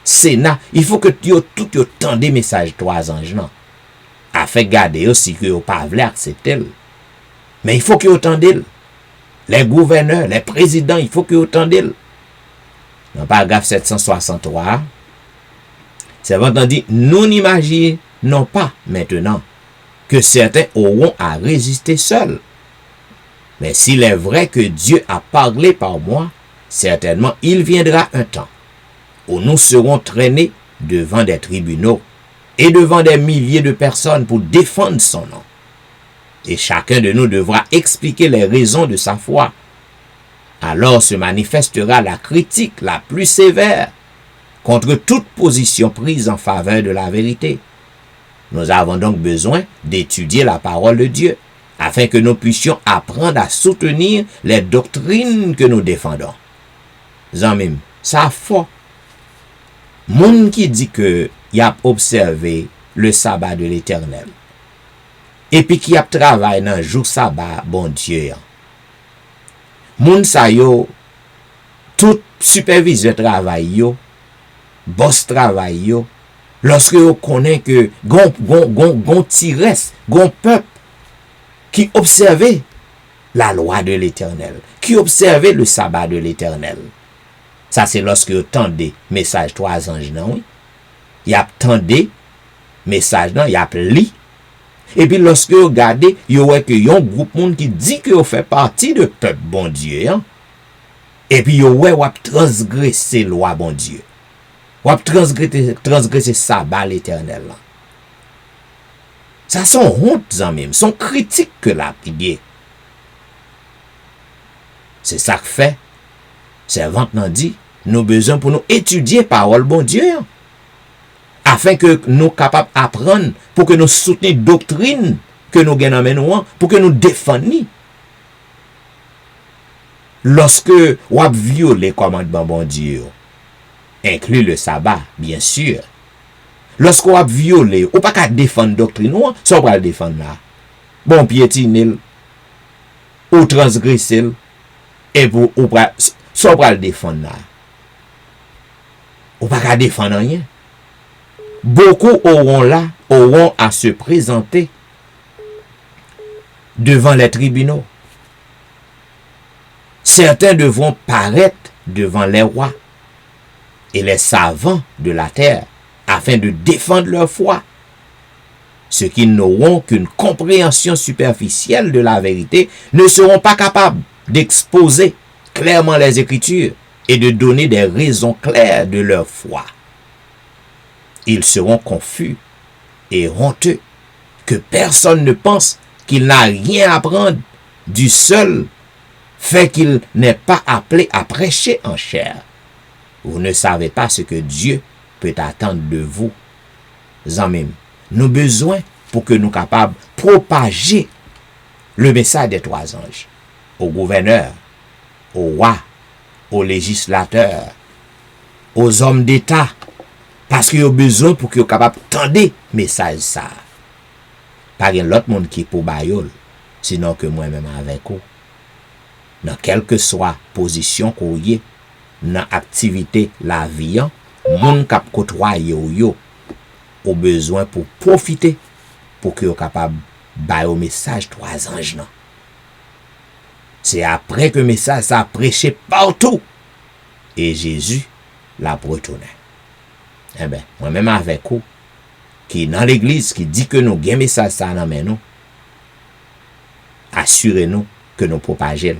Sénat, il faut que tout entende des messages trois anges. Afin de garder aussi que vous ne pouvez pas accepter. Mais il faut que vous entendez. Les gouverneurs, les présidents, il faut que vous entendez. Dans le paragraphe 763, c'est entendu, nous n'imaginons pas maintenant que certains auront à résister seuls. Mais s'il est vrai que Dieu a parlé par moi, certainement il viendra un temps où nous serons traînés devant des tribunaux et devant des milliers de personnes pour défendre son nom. Et chacun de nous devra expliquer les raisons de sa foi. Alors se manifestera la critique la plus sévère contre toute position prise en faveur de la vérité. Nous avons donc besoin d'étudier la parole de Dieu afin que nous puissions apprendre à soutenir les doctrines que nous défendons. Zanmim, ça fort. Moun qui dit que y a observé le sabbat de l'Éternel et puis qui a travaillé dans le jour sabbat, bon Dieu. Moun sa yo, tout superviseur travail yo, boss travail yo, lorsque yo connaît que gon tiresse, gon peuple qui observait la loi de l'Éternel, qui observait le sabbat de l'Éternel. Ça c'est lorsque yo tendez message trois anges non oui. Y a tendé message non, y a li. Et puis lorsque vous regardez, vous voyez que y a un groupe monde qui dit que vous fait partie de peuple bon Dieu. Hein? Et puis vous voyez que vous transgressez loi bon Dieu. Vous transgressez sabbat l'Éternel. Ça sont honte en même, sont critiques que la prière. C'est ça que fait. Servante n'a dit, nous besoin pour nous étudier parole bon Dieu. Hein? Afin que nous capables d'apprendre, pour que nous soutenions doctrine que nous gagnons, pour que nous défendions. Lorsque vous violez les commandements bon Dieu, inclut le sabbat, bien sûr. Lorsqu'on a violé, ou pas qu'à défendre doctrine, ou ça va le défendre là. Bon piétiner, ou transgresser, et pour ou pas ça va le défendre là. Ou pas qu'à défendre rien. Beaucoup auront à se présenter devant les tribunaux. Certains devront paraître devant les rois et les savants de la terre afin de défendre leur foi. Ceux qui n'auront qu'une compréhension superficielle de la vérité ne seront pas capables d'exposer clairement les Écritures et de donner des raisons claires de leur foi. Ils seront confus et honteux, que personne ne pense qu'il n'a rien à prendre du seul fait qu'il n'est pas appelé à prêcher en chair. Vous ne savez pas ce que Dieu peut attendre de vous. Amis, nous avons besoin pour que nous soyons capables de propager le message des trois anges aux gouverneurs, aux rois, aux législateurs, aux hommes d'État, parce qu'il y a besoin pour qu'ils soient capables d'entendre le message ça. Pas l'autre monde qui est pour Bayol, sinon que moi-même avec vous. Dans quelle que soit position qu'on y est, dans l'activité la vie, moun k'ap côtoyer yo au besoin pour profiter pour que soient capable bailler au message trois anges non. C'est après que le message ça prêché partout et Jésus l'a retourné. Eh ben, moi-même avec vous, qui dans l'église, qui dit que nous avons un message ça dans nous, assurez-nous que nous propageons.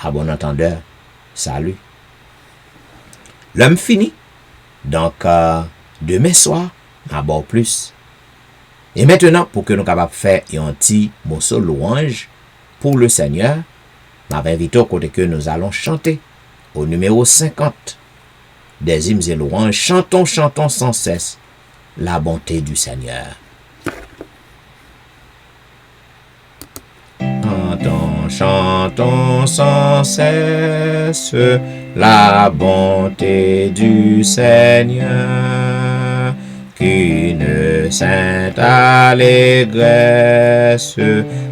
À bon entendeur, salut. L'homme fini. Donc, demain soir, à bord plus. Et maintenant, pour que nous soyons capables de faire un petit morceau louange pour le Seigneur, je vais inviter au côté que nous allons chanter au numéro 50 des hymnes et louanges. Chantons, chantons sans cesse la bonté du Seigneur. Chantons, chantons sans cesse la bonté du Seigneur, qu'une sainte allégresse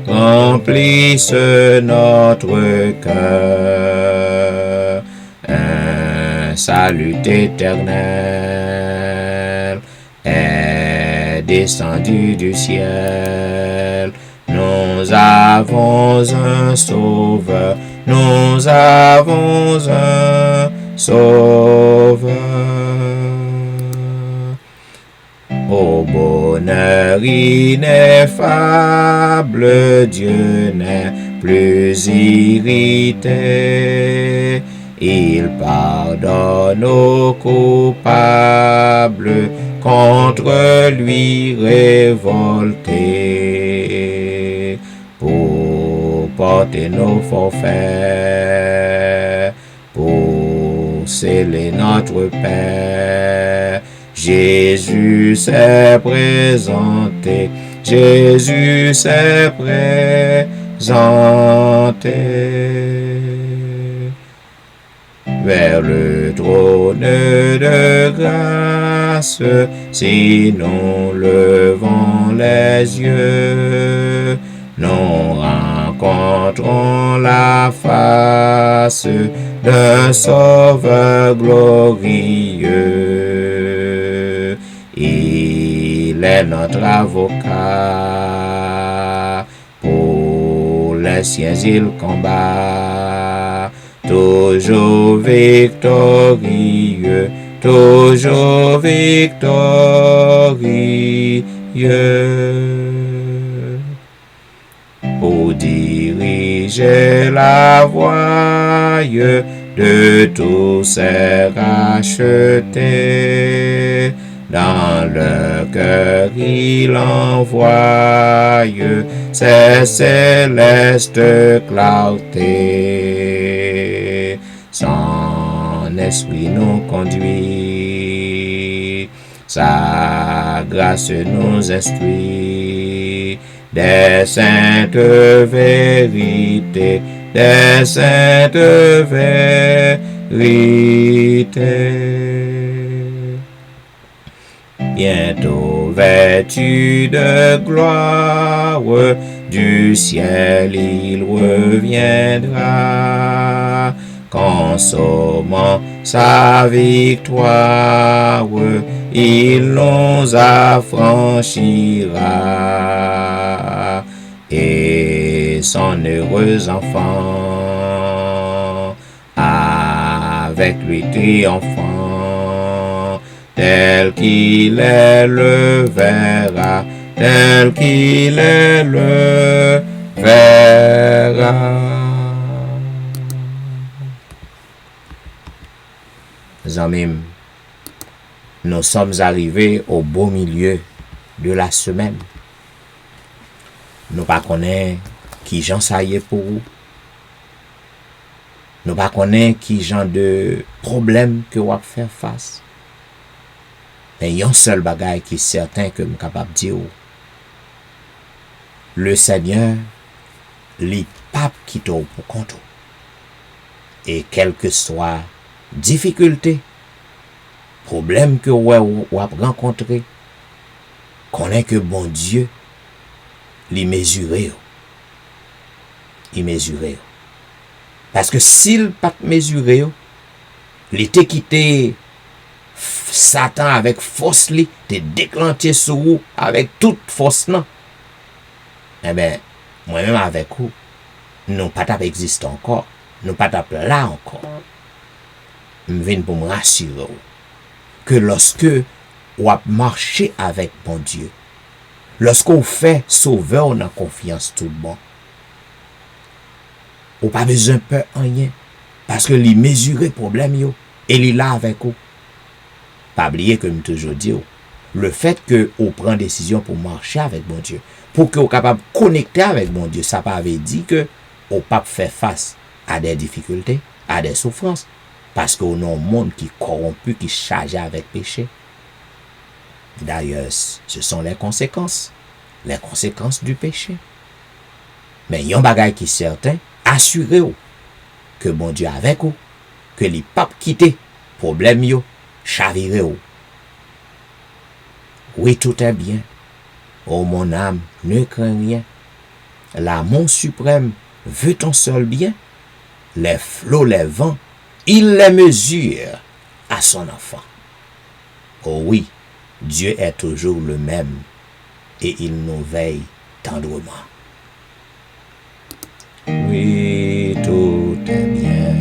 remplisse notre cœur. Un salut éternel est descendu du ciel. Nous avons un sauveur, nous avons un sauveur. Au bonheur ineffable, Dieu n'est plus irrité. Il pardonne aux coupables, contre lui révoltés, pour porter nos forfaits, pour sceller notre paix. Jésus s'est présenté, Jésus s'est présenté. Vers le trône de grâce, si nous levons les yeux, nous rencontrons la face d'un sauveur glorieux. Il est notre avocat, pour les siens il combat. Toujours victorieux, toujours victorieux. Pour diriger la voie de tous ces rachetés, dans le cœur il envoie ses célestes clartés. Son esprit nous conduit, sa grâce nous instruit, des saintes vérités, des saintes vérités. bientôt vêtu de gloire, du ciel il reviendra, consommant sa victoire, il nous affranchira, et son heureux enfant avec lui triomphant, tel qu'il est le verra, tel qu'il est le verra. Amis, nous sommes arrivés au beau milieu de la semaine. Nous ne connaissons pas qui j'en saillait pour vous. Nous ne connaissons pas qui genre de problème que vous faire face. Mais il y a un seul bagage qui est certain que je suis capable de dire. Le Seigneur, il pas quitte pour compte. Et quelle que soit difficulté, problème que vous avez rencontré, connaît que bon Dieu, il mesuré. Il mesuré. Parce que s'il pas mesuré, il était quitté Satan avec force, il était déclenché sur vous avec toute force. Non. Eh bien, moi-même avec vous, nous pas existé encore. Nous pas là encore. Je viens pour me rassurer que lorsque vous marchez avec mon Dieu, lorsqu'on fait sauveur, on a confiance tout bon. On pas besoin de peur en rien. Parce que les mesurer problème yo, et il est là avec vous. Pas oublier que je toujours dis, le fait que on prend décision pour marcher avec mon Dieu, pour que vous capable de connecter avec mon Dieu, ça pas veut dire que on pas faire face à des difficultés, à des souffrances. Parce qu'on a un monde qui est corrompu, qui est chargé avec péché. D'ailleurs, ce sont les conséquences du péché. Mais il y a un bagage qui est certain, assurez-vous que bon Dieu est avec vous, que les papes quittent, problème yo, chavirez-vous. Oui, tout est bien. Oh mon âme, ne crains rien. L'amour suprême veut ton seul bien. Les flots, les vents, il les mesure à son enfant. Oh oui, Dieu est toujours le même et il nous veille tendrement. Oui, tout est bien.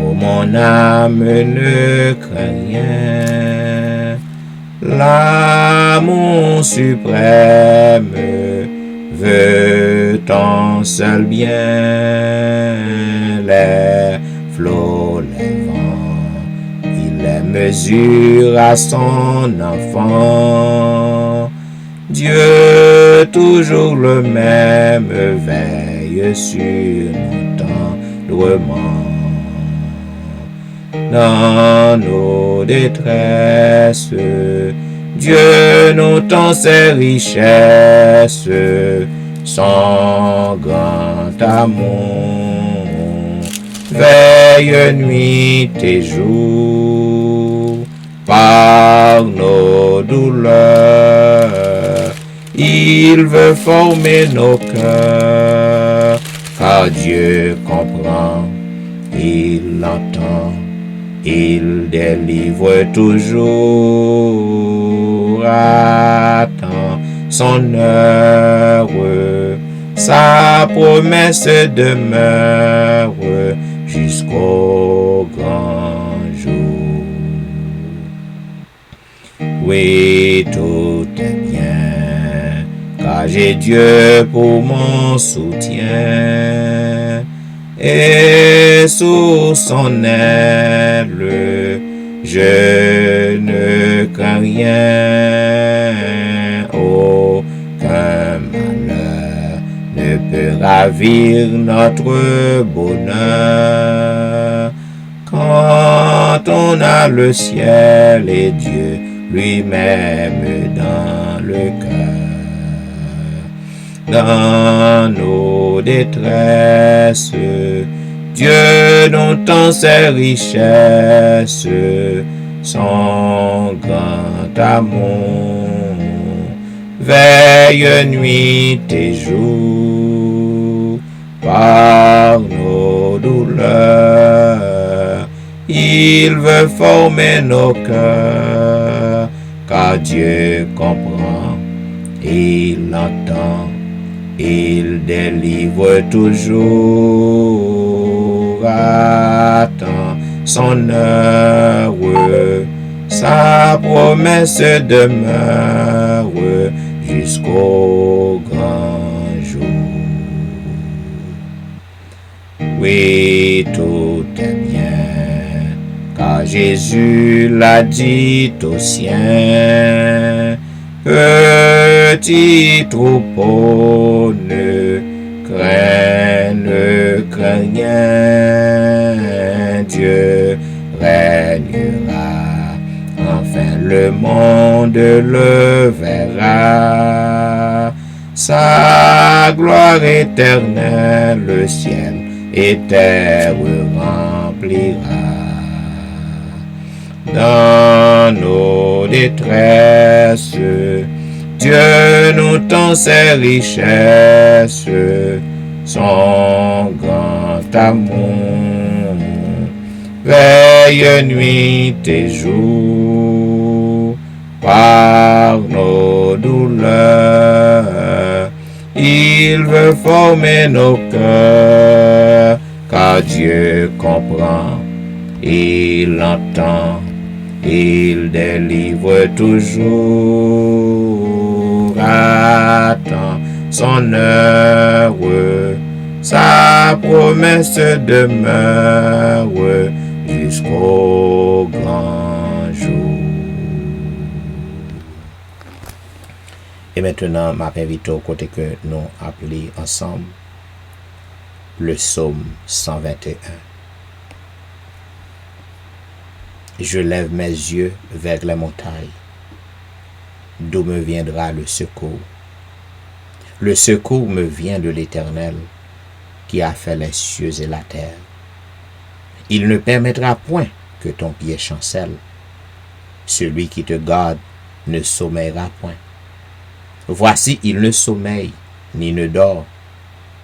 Oh mon âme, ne crains rien. L'amour suprême veut ton seul bien. Les flots, les vents, il les mesure à son enfant. Dieu, toujours le même, veille sur nous tendrement. Dans nos détresses, Dieu nous tend ses richesses, son grand amour. Veille nuit et jour, par nos douleurs, il veut former nos cœurs, car Dieu comprend, il entend, il délivre toujours. Attends son heure, sa promesse demeure jusqu'au grand jour. Oui, tout est bien, car j'ai Dieu pour mon soutien, et sous son aile, je ne crains rien. Aucun malheur ne peut ravir notre bonheur. Quand on a le ciel et Dieu lui-même dans le cœur, dans nos détresses, Dieu nous tend ses richesses, son grand amour, veille nuit et jour, par nos douleurs, il veut former nos cœurs, car Dieu comprend, il entend, il délivre toujours, attend son heure, sa promesse demeure jusqu'au grand jour. Oui, tout est bien, car Jésus l'a dit aux siens. Petit troupeau, ne crains rien, Dieu régnera, enfin le monde le verra. Sa gloire éternelle, le ciel et terre remplira. Dans nos détresses, Dieu nous tend ses richesses, son grand amour, veille nuit et jour, par nos douleurs, il veut former nos cœurs, car Dieu comprend, il entend, il délivre toujours, attend son heure, sa promesse demeure jusqu'au grand jour. Et maintenant, ma invite au côté que nous appelons ensemble le psaume 121. Je lève mes yeux vers les montagnes, d'où me viendra le secours. Le secours me vient de l'Éternel, qui a fait les cieux et la terre. Il ne permettra point que ton pied chancelle. Celui qui te garde ne sommeillera point. Voici, il ne sommeille, ni ne dort,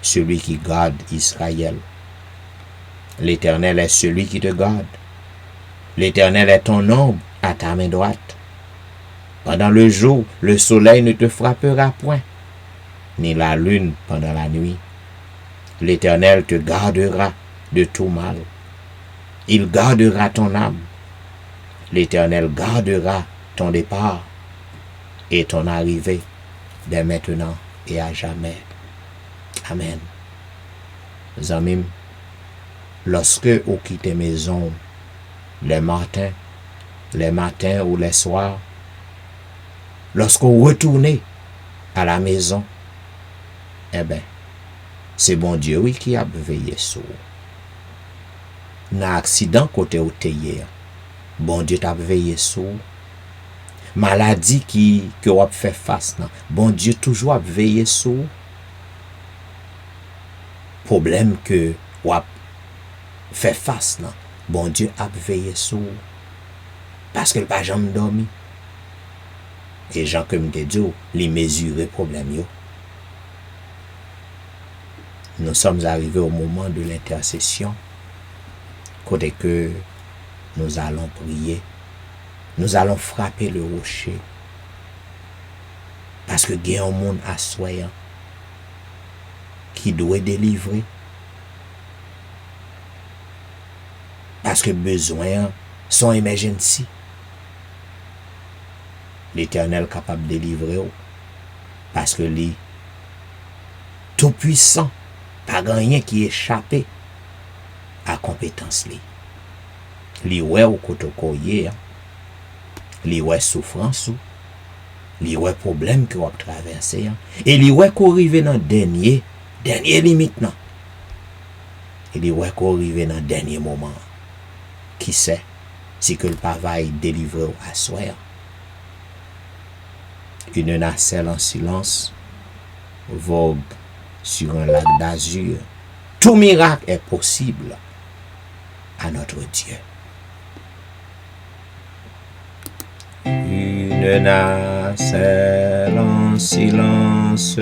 celui qui garde Israël. L'Éternel est celui qui te garde. L'Éternel est ton ombre à ta main droite. Pendant le jour, le soleil ne te frappera point, ni la lune pendant la nuit. L'Éternel te gardera de tout mal. Il gardera ton âme. L'Éternel gardera ton départ et ton arrivée dès maintenant et à jamais. Amen. Zamim, lorsque vous quittez maison, les matins ou les soirs, lorsque vous retournez à la maison, eh bien, c'est bon Dieu oui qui a veillé sur vous. Dans l'accident côté où tu es, bon Dieu t'a veillé sur vous. Maladie que vous avez fait face, bon Dieu toujours a veillé sur vous. Problème que vous avez fait face, bon Dieu a veillé sur vous. Parce que le pas jamais dormi. Et Jean comme te dit, les mesurer problème yo. Nous sommes arrivés au moment de l'intercession, côté que nous allons prier, nous allons frapper le rocher, parce que il y a un monde assoyant qui doit délivrer, parce que besoin sont emergency. L'Éternel capable de délivrer, parce que lui tout puissant, pas rien qui échappe à compétence li. Li ouais ou kotokoye, li ouais souffrance ou, li ouais problème que vous traversé, et li ouais qu'on arrive dans dernier limite nan. Et li ouais qu'on arrive dans dernier moment. Qui sait si que le travail délivre à soi. Une nacelle en silence vogue sur un lac d'azur. Tout miracle est possible à notre Dieu. Une une nacelle en silence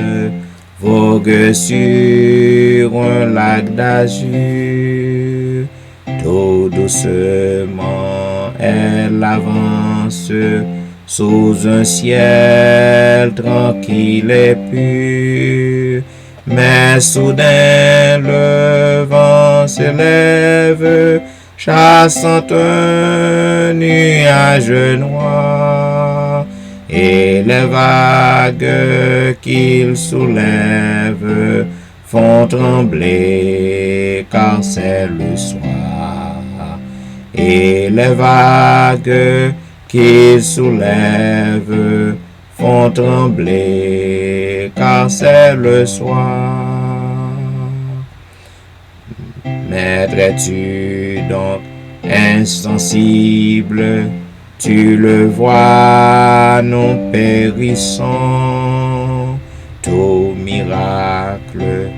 vogue sur un lac d'azur. Tout doucement elle avance sous un ciel tranquille et pur. Mais soudain le vent s'élève, chassant un nuage noir, et les vagues qu'il soulève font trembler car c'est le soir. Et les vagues qu'il soulève font trembler car c'est le soir. Maître, es-tu donc insensible? Tu le vois, nous périssons. Tout miracle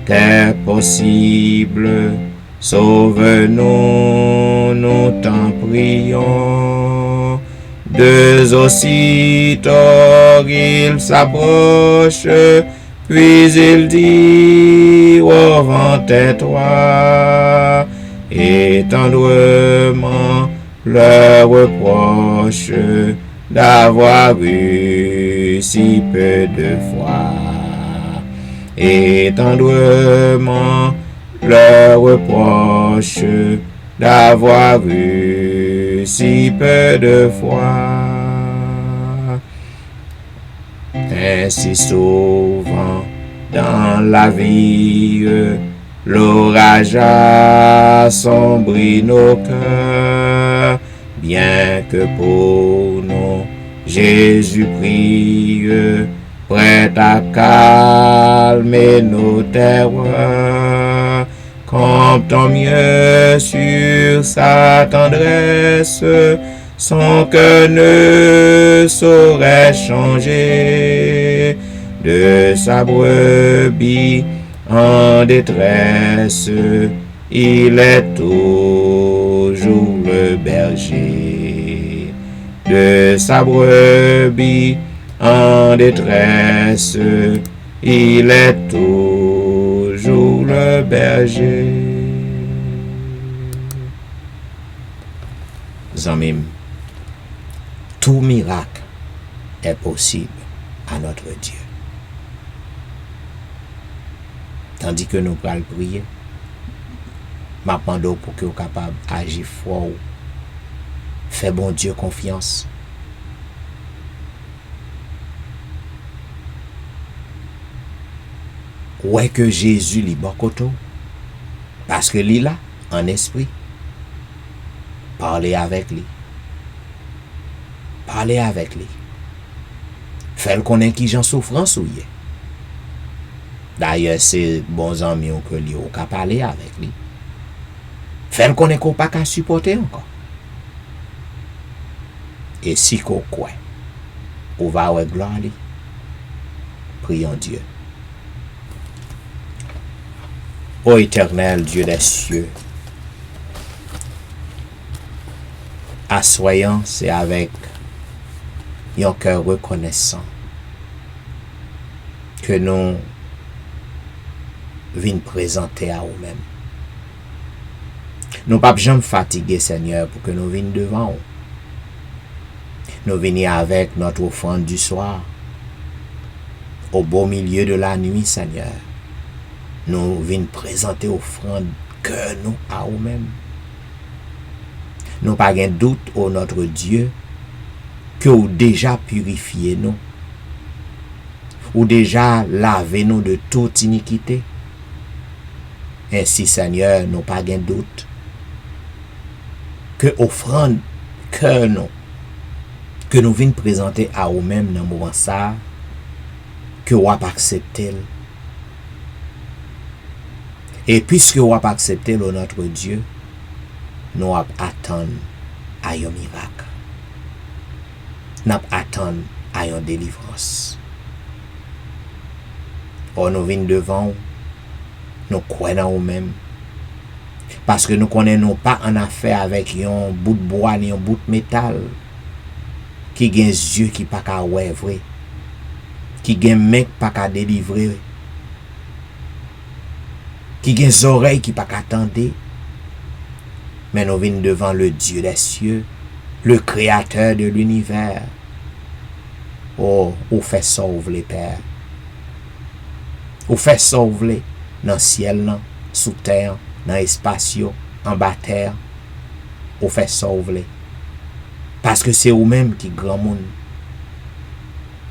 t'est possible. Sauve-nous, nous t'en prions. Deux aussitôt il s'approche, puis il dit au vent tais-toi, et tendrement leur reproche d'avoir eu si peu de foi. Et tendrement leur reproche d'avoir eu si peu de foi. Ainsi souvent dans la vie, l'orage assombrit nos cœurs, bien que pour nous Jésus prie, prêt à calmer nos terreurs. Comptons mieux sur sa tendresse, son cœur ne saurait changer. De sa brebis en détresse, il est toujours le berger. De sa brebis en détresse, il est toujours le berger. Zamim, tout miracle est possible à notre Dieu. Tandis que nous allons prier, m'a demandé pour que vous soyez capable d'agir fort. Fais bon Dieu confiance. Ouais que Jésus li bon koto, parce que li là en esprit. Parlez avec lui. Parlez avec lui. Fais-le connaître qui j'en souffrance ou yé. D'ailleurs, c'est bons amis que lui ou qu'à parler avec lui. Fais-le connaître qu'on pas qu'à supporter encore. Et si qu'on croit, on va avoir gloire lui. Prions Dieu. Ô éternel Dieu des cieux, assoyant, c'est avec un cœur reconnaissant que nous venons présenter à nous-mêmes. Nous ne pouvons jamais fatiguer, Seigneur, pour que nous venions devant vous. Nous venons avec notre offrande du soir, au beau milieu de la nuit, Seigneur. Nous venons présenter offrande que nous à nous-mêmes. Nous pas de doute au notre Dieu que vous déjà purifié nous, ou déjà lavé nous de toute iniquité. Ainsi, Seigneur, nous pas de doute que offrande que nous venons présenter à nous-mêmes dans le moment ça, que vous avez accepté. Et puisque vous avez accepté notre Dieu, nous attendons à un miracle. Nous attendons à une délivrance. Or nous venons devant, nous croyons en nous-mêmes. Parce que nous ne connaissons pas en affaire avec un bout de bois ni un bout de métal. qui gen yeux qui pas ka wè vrai, qui gen main pas ka délivrer, qui gen oreilles qui pas ka tendre. Mais nous venons devant le Dieu des cieux, le créateur de l'univers. Oh, ou fait sauve les pères. Ou fait sauve dans le ciel, sous terre, dans l'espace, en bas terre. Ou fait sauve les. Parce que c'est vous-même qui grand monde.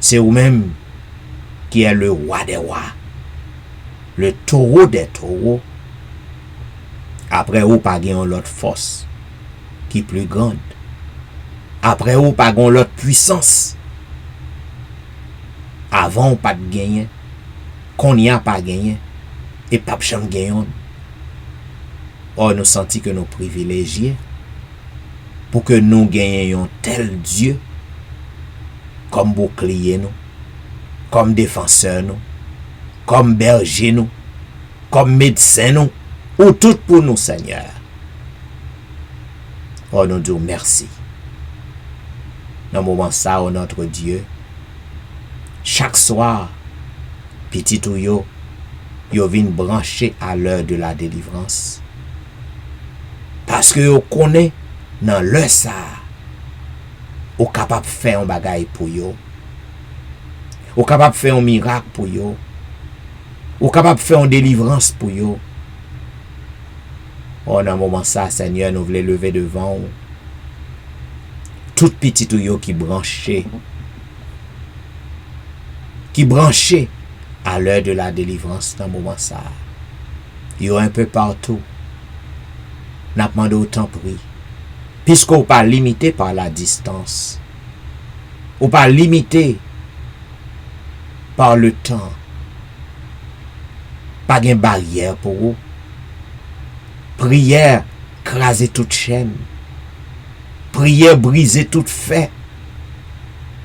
C'est vous-même qui est le roi des rois. Le taureau des taureaux. Après vous, pas gagne l'autre force qui est plus grande. Après vous, pas gagne l'autre puissance. Avant, pas de gagner. Qu'on n'y a pas gagné. Et pas de chambre gagnant. Or, nous sentons que nous privilégiés pour que nous gagnions tel Dieu comme bouclier nous, comme défenseur nous, comme berger nous, comme médecin nous, ou tout pour nous, Seigneur. Oh, nous disons merci. Dans le moment ça, oh notre Dieu, chaque soir, petit ou yo vient brancher à l'heure de la délivrance. Parce que yo connaît dans l'heure ça, ou capable de faire un bagay pour yo, ou capable de faire un miracle pour yo, ou capable de faire une délivrance pour yo. Oh, dans un moment ça, Seigneur, nous voulons lever devant vous. Tout petit ou yo qui branché à l'heure de la délivrance dans le moment ça. Yo un peu partout. N'a demandé autant prix. Puisqu'on pas limité par la distance. Ou pas limité par le temps. Pas de barrière pour vous. Prière, craser toute chaîne. Prière, briser toute fait.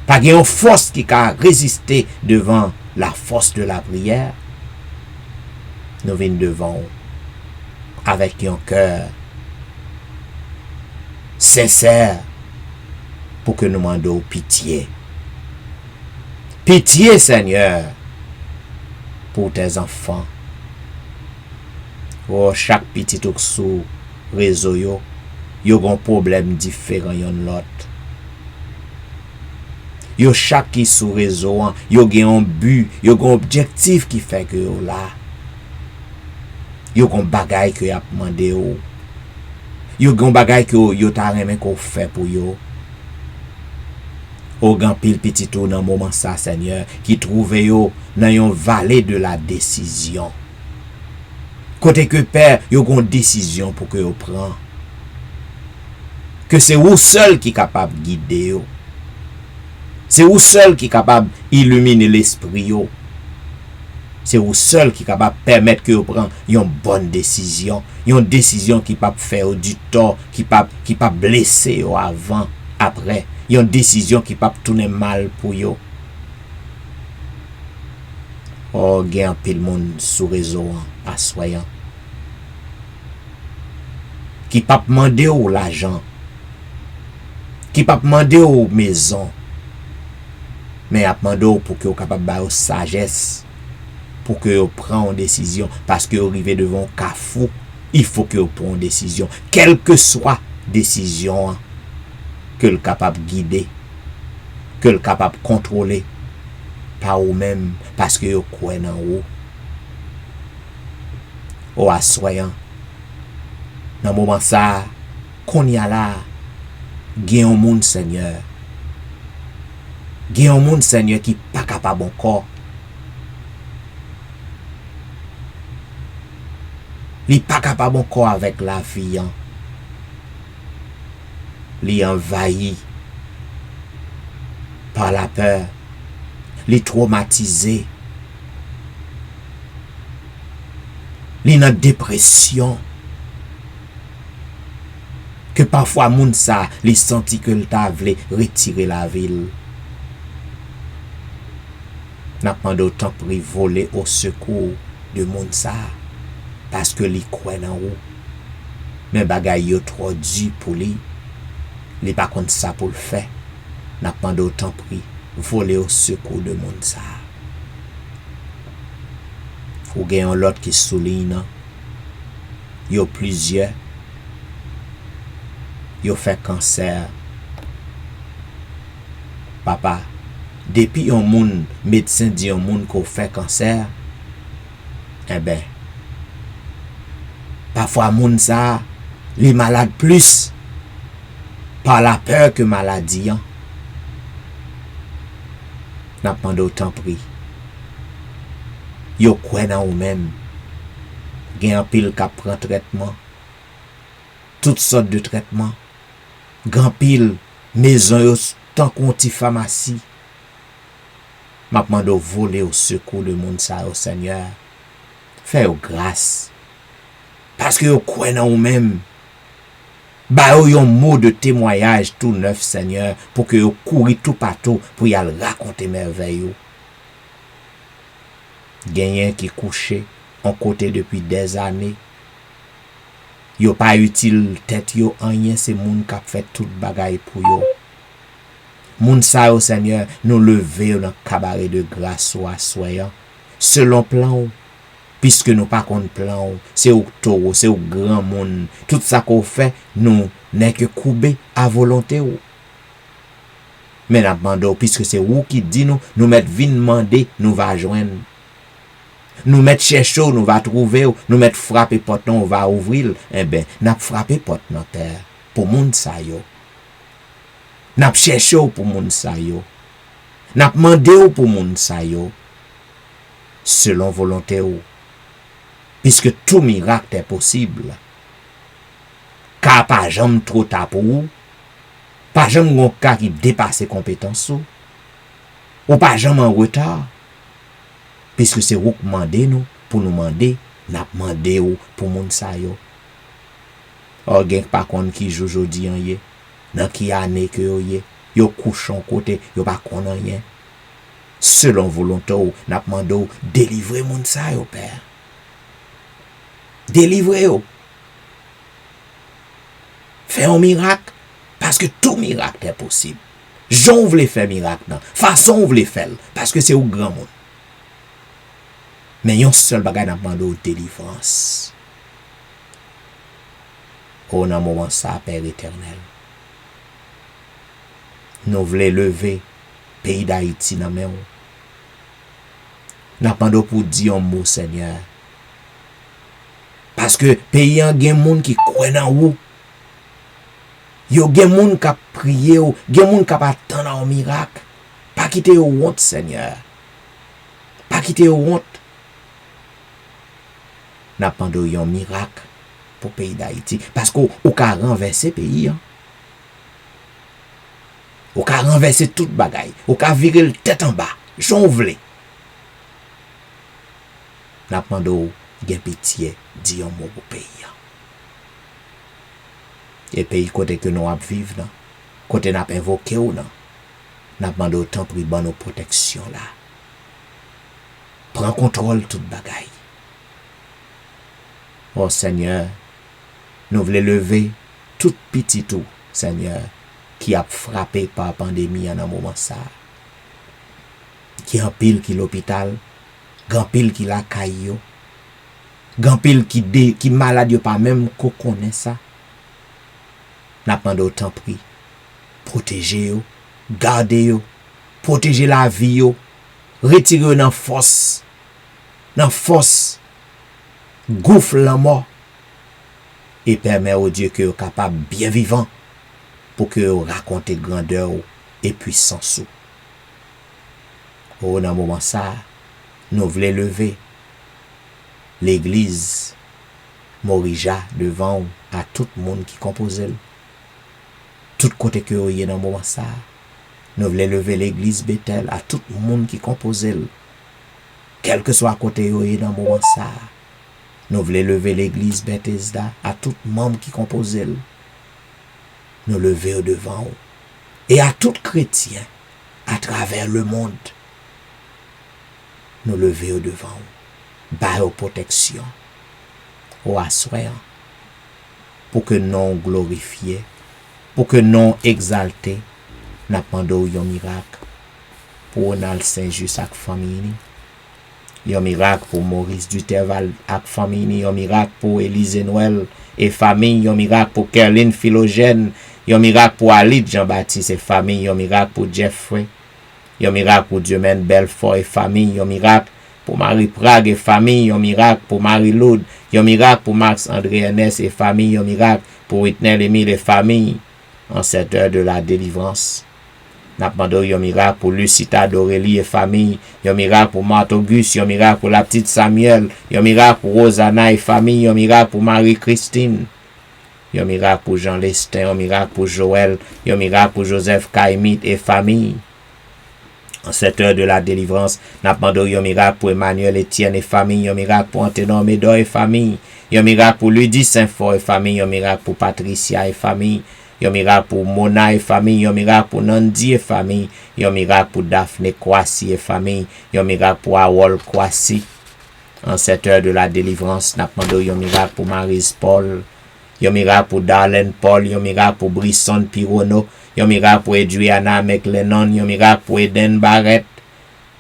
Pas de force qui a résisté devant la force de la prière. Nous venons devant avec un cœur sincère pour que nous demandions pitié. Pitié, Seigneur, pour tes enfants. Oh, chaque petit ou sous réseau yo a un problème différent yon l'autre. Yo chaque qui sous réseau, yo gen un but, yo gen objectif qui fait que yo là. Yo gen bagay que y a demandé yo. Yo gen bagay que yo ta remen qu'on fait pour yo. O gan pile petit ou dans moment ça, Seigneur, qui trouve yo dans yon vallée de la décision. Côté que Père, yo gon décision pour que yo prend. Que c'est vous seul qui est capable de guider yo. C'est vous seul qui est capable d'illuminer l'esprit yo. C'est vous seul qui est capable de permettre que vous preniez une bonne décision. Une décision qui ne peut pas faire du tort, qui ne peut pas blesser avant, après. Une décision qui ne peut pas tourner mal pour vous. Oh, il y a un peu de monde sous réseau, assoyant. Qui ne peut pas demander l'argent. Qui ne peut pas demander aux maisons. Mais à demander pour que vous capable de sagesse. Pour que vous preniez une décision. Parce que vous arrivez devant un cafou. Il faut que vous preniez une décision. Quelle que soit décision que vous capable de guider. Que vous capable de contrôler. Pas vous-même. Parce que vous croyez en vous. Ou assoyant. Dans le moment ça, qu'on y a là, il y a un monde, Seigneur. Il y a un monde, Seigneur, qui n'est pas capable encore. Il n'est pas capable encore avec la vie. Il est envahi par la peur. Il est traumatisé. Il est en dépression. Que parfois, moun sa, il senti que l'ta vle retirer la ville. N'a pas d'autant pris voler au secours de moun sa. Parce que li croit dans ou. Mais bagay yo trop dur pour lui. Li pas contre ça pour le faire. n'a pas d'autant pris, voler au secours de monde ça. Ou gen l'autre qui souligne, yo plusieurs, yo fait cancer. Papa, depuis un monde, médecin dit un monde qu'on fait cancer, eh ben, parfois monde ça, les malades plus, par la peur que maladie, hein. N'a pas d'autant pris. Yo kwen nan ou même, gen pile qui prend traitement, toutes sortes de traitements, gen pile maison yo tant qu'on ti pharmacie. M'a demandé voler au secours de monde ça au Seigneur. Fais grâce. Parce que yo kwen nan ou même. Ba yo yon mot de témoignage tout neuf Seigneur pour que yo couri tout partout pour y aller raconter merveille. Genyen qui couché en côté depuis des années. Yo pas utile tête yo rien, c'est moun qui fait tout bagaille pour yo. Moun sa yo Seigneur, nous lever dans cabaret de grâce ou assoyant selon plan ou, puisque nous pas contre plan ou, c'est au taureau, c'est au grand monde. Tout ça qu'on fait, nous n'est que coubé à volonté ou. Mais n'a demandé puisque c'est ou qui dit nous mettre vin demander, nous va joindre. Nous mettre chercher, nous va trouver, nous mettre frapper porte, on va ouvrir. Eh ben, n'a frappé porte dans terre pour monde sa yo. N'a cherché pour monde sa yo. N'a demandé pour monde sa yo. Selon volonté ou. Puisque tout miracle est possible. Car pas jamais trop tard pour ou. Pas jamais un cas qui dépasse compétences ou pas jamais en retard. Puisque c'est vous qui demandez nous, pour nous demander, n'a demandé ou pour moun sa yo. Or gen pas kon qui joue jodi an ye, dans qui année que yo couche en côté, yo pas kon rien. Selon volonté ou, n'a demandé ou délivrer moun sa yo père. Délivrer ou. Fais un miracle parce que tout miracle est possible. J'on vle faire miracle nan, façon vle faire parce que c'est au grand monde. Mais yon seul bagay n'a demandé ou délivrance. Oh, dans moment ça, Père éternel. Nous voulons lever pays d'Haïti dans main. N'a demandé pour dire un mot Seigneur. Parce que pays en gen moun qui croit dans ou. Yo gen moun qui prier ou, gen moun qui attendre un miracle. Pas quitter ou honte Seigneur. Pas quitter ou honte. N'a pas de un miracle pour le pays d'Haïti. Parce qu'on a renversé le pays. Hein. On a renversé toute bagaille. On a viré le tête en bas. J'en voulais. N'a pas de gen pitié, dit un mot au pays. Hein. Et pays côté que nous vivons, côté nous invoqué ou non. N'a pas de temps pour nos protection là. Prends contrôle toute bagaille. Oh Seigneur, nous voulons lever tout petit tout, Seigneur, qui a frappé par la pandémie en un moment ça. Qui en pile qui l'hôpital, grand pile qui la caillou, grand pile qui malade yo pas même qu'on connaît ça. N'a pas d'autant pris. Protéger yo, garder yo, protéger la vie yo, retirer dans force. Gouffre la mort et permet au Dieu que vous capable bien vivant pour que vous racontez grandeur et puissance. Au moment ça, nous voulons lever l'église Morija devant à tout le monde qui compose elle. Tout côté que vous y dans moment ça, nous voulons lever l'église Bethel à tout le monde qui compose elle. Quel que soit côté vous y dans moment ça. Nous voulons lever l'église Bethesda à tout membre qui compose elle. Nous lever au devant et à tout chrétien à travers le monde. Nous lever au devant. Bas aux protection. Au assoyant. Pour que non glorifié. Pour que non exalté. n'a pando yon miracle pour Ronald Saint-Just ak famille ni. Yon miracle pour Maurice Duterval ak famille ni. Yon miracle pour Élise Noël et famille. Yon miracle pour Kerline Philogène. Yon miracle pour Alit Jean-Baptiste et famille. Yon miracle pour Jeffrey. Yon miracle pour Dieumaine Belfort et famille. Yon miracle pour Marie Prague et famille. Yon miracle pour Marie Loud. Yon miracle pour Max André Ernest et famille. Yon miracle pour Whitney Émile et famille. En cette heure de la délivrance. N'a demandé yon miracle pour Lucita d'Aurélie et famille. Yon miracle pour Marthe Auguste. Yon miracle pour la petite Samuel. Yon miracle pour Rosanna et famille. Yon miracle pour Marie-Christine. Yon miracle pour Jean Lestin. Yon miracle pour Joël. Yon miracle pour Joseph Kaimit et famille. En cette heure de la délivrance, n'a demandé yon miracle pour Emmanuel Etienne et famille. Yon miracle pour Anténon Médor et famille. Yon miracle pour Ludie Saint-Fort et famille. Yon miracle pour Patricia et famille. Yon miracle pour Mona et famille. Yon miracle pour Nandi et famille. Yon miracle pour Daphné Kwasi et famille. Yon miracle pour Awol Kwasi. En cette heure de la délivrance, n'a demandé yon miracle pour Maryse Paul. Yon miracle pour Darlene Paul. Yon miracle pour Brisson Pirono. Yon miracle pour Adriana McLennan. Yon miracle pour Eden Barrett.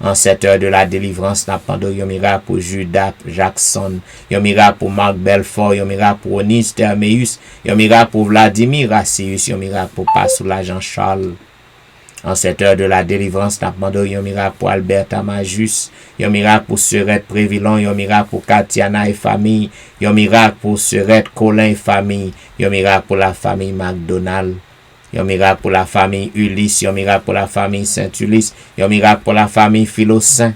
En cette heure de la délivrance, n'a demandé yon miracle pour Judas Jackson. Yon miracle pour Marc Belfort. Yon miracle pour Onis Termeus. Yon miracle pour Vladimir Rassius. Yon miracle pour Passoula Jean-Charles. En cette heure de la délivrance, n'a demandé yon miracle pour Alberta Majus. Yon miracle pour Serette Prévillon. Yon miracle pour Katiana et famille. Yon miracle pour Serette Colin et famille. Yon miracle pour la famille McDonald. Yon miracle pour la famille Ulysse. Yon miracle pour la famille Saint-Ulysse. Yon miracle pour la famille Philosaint.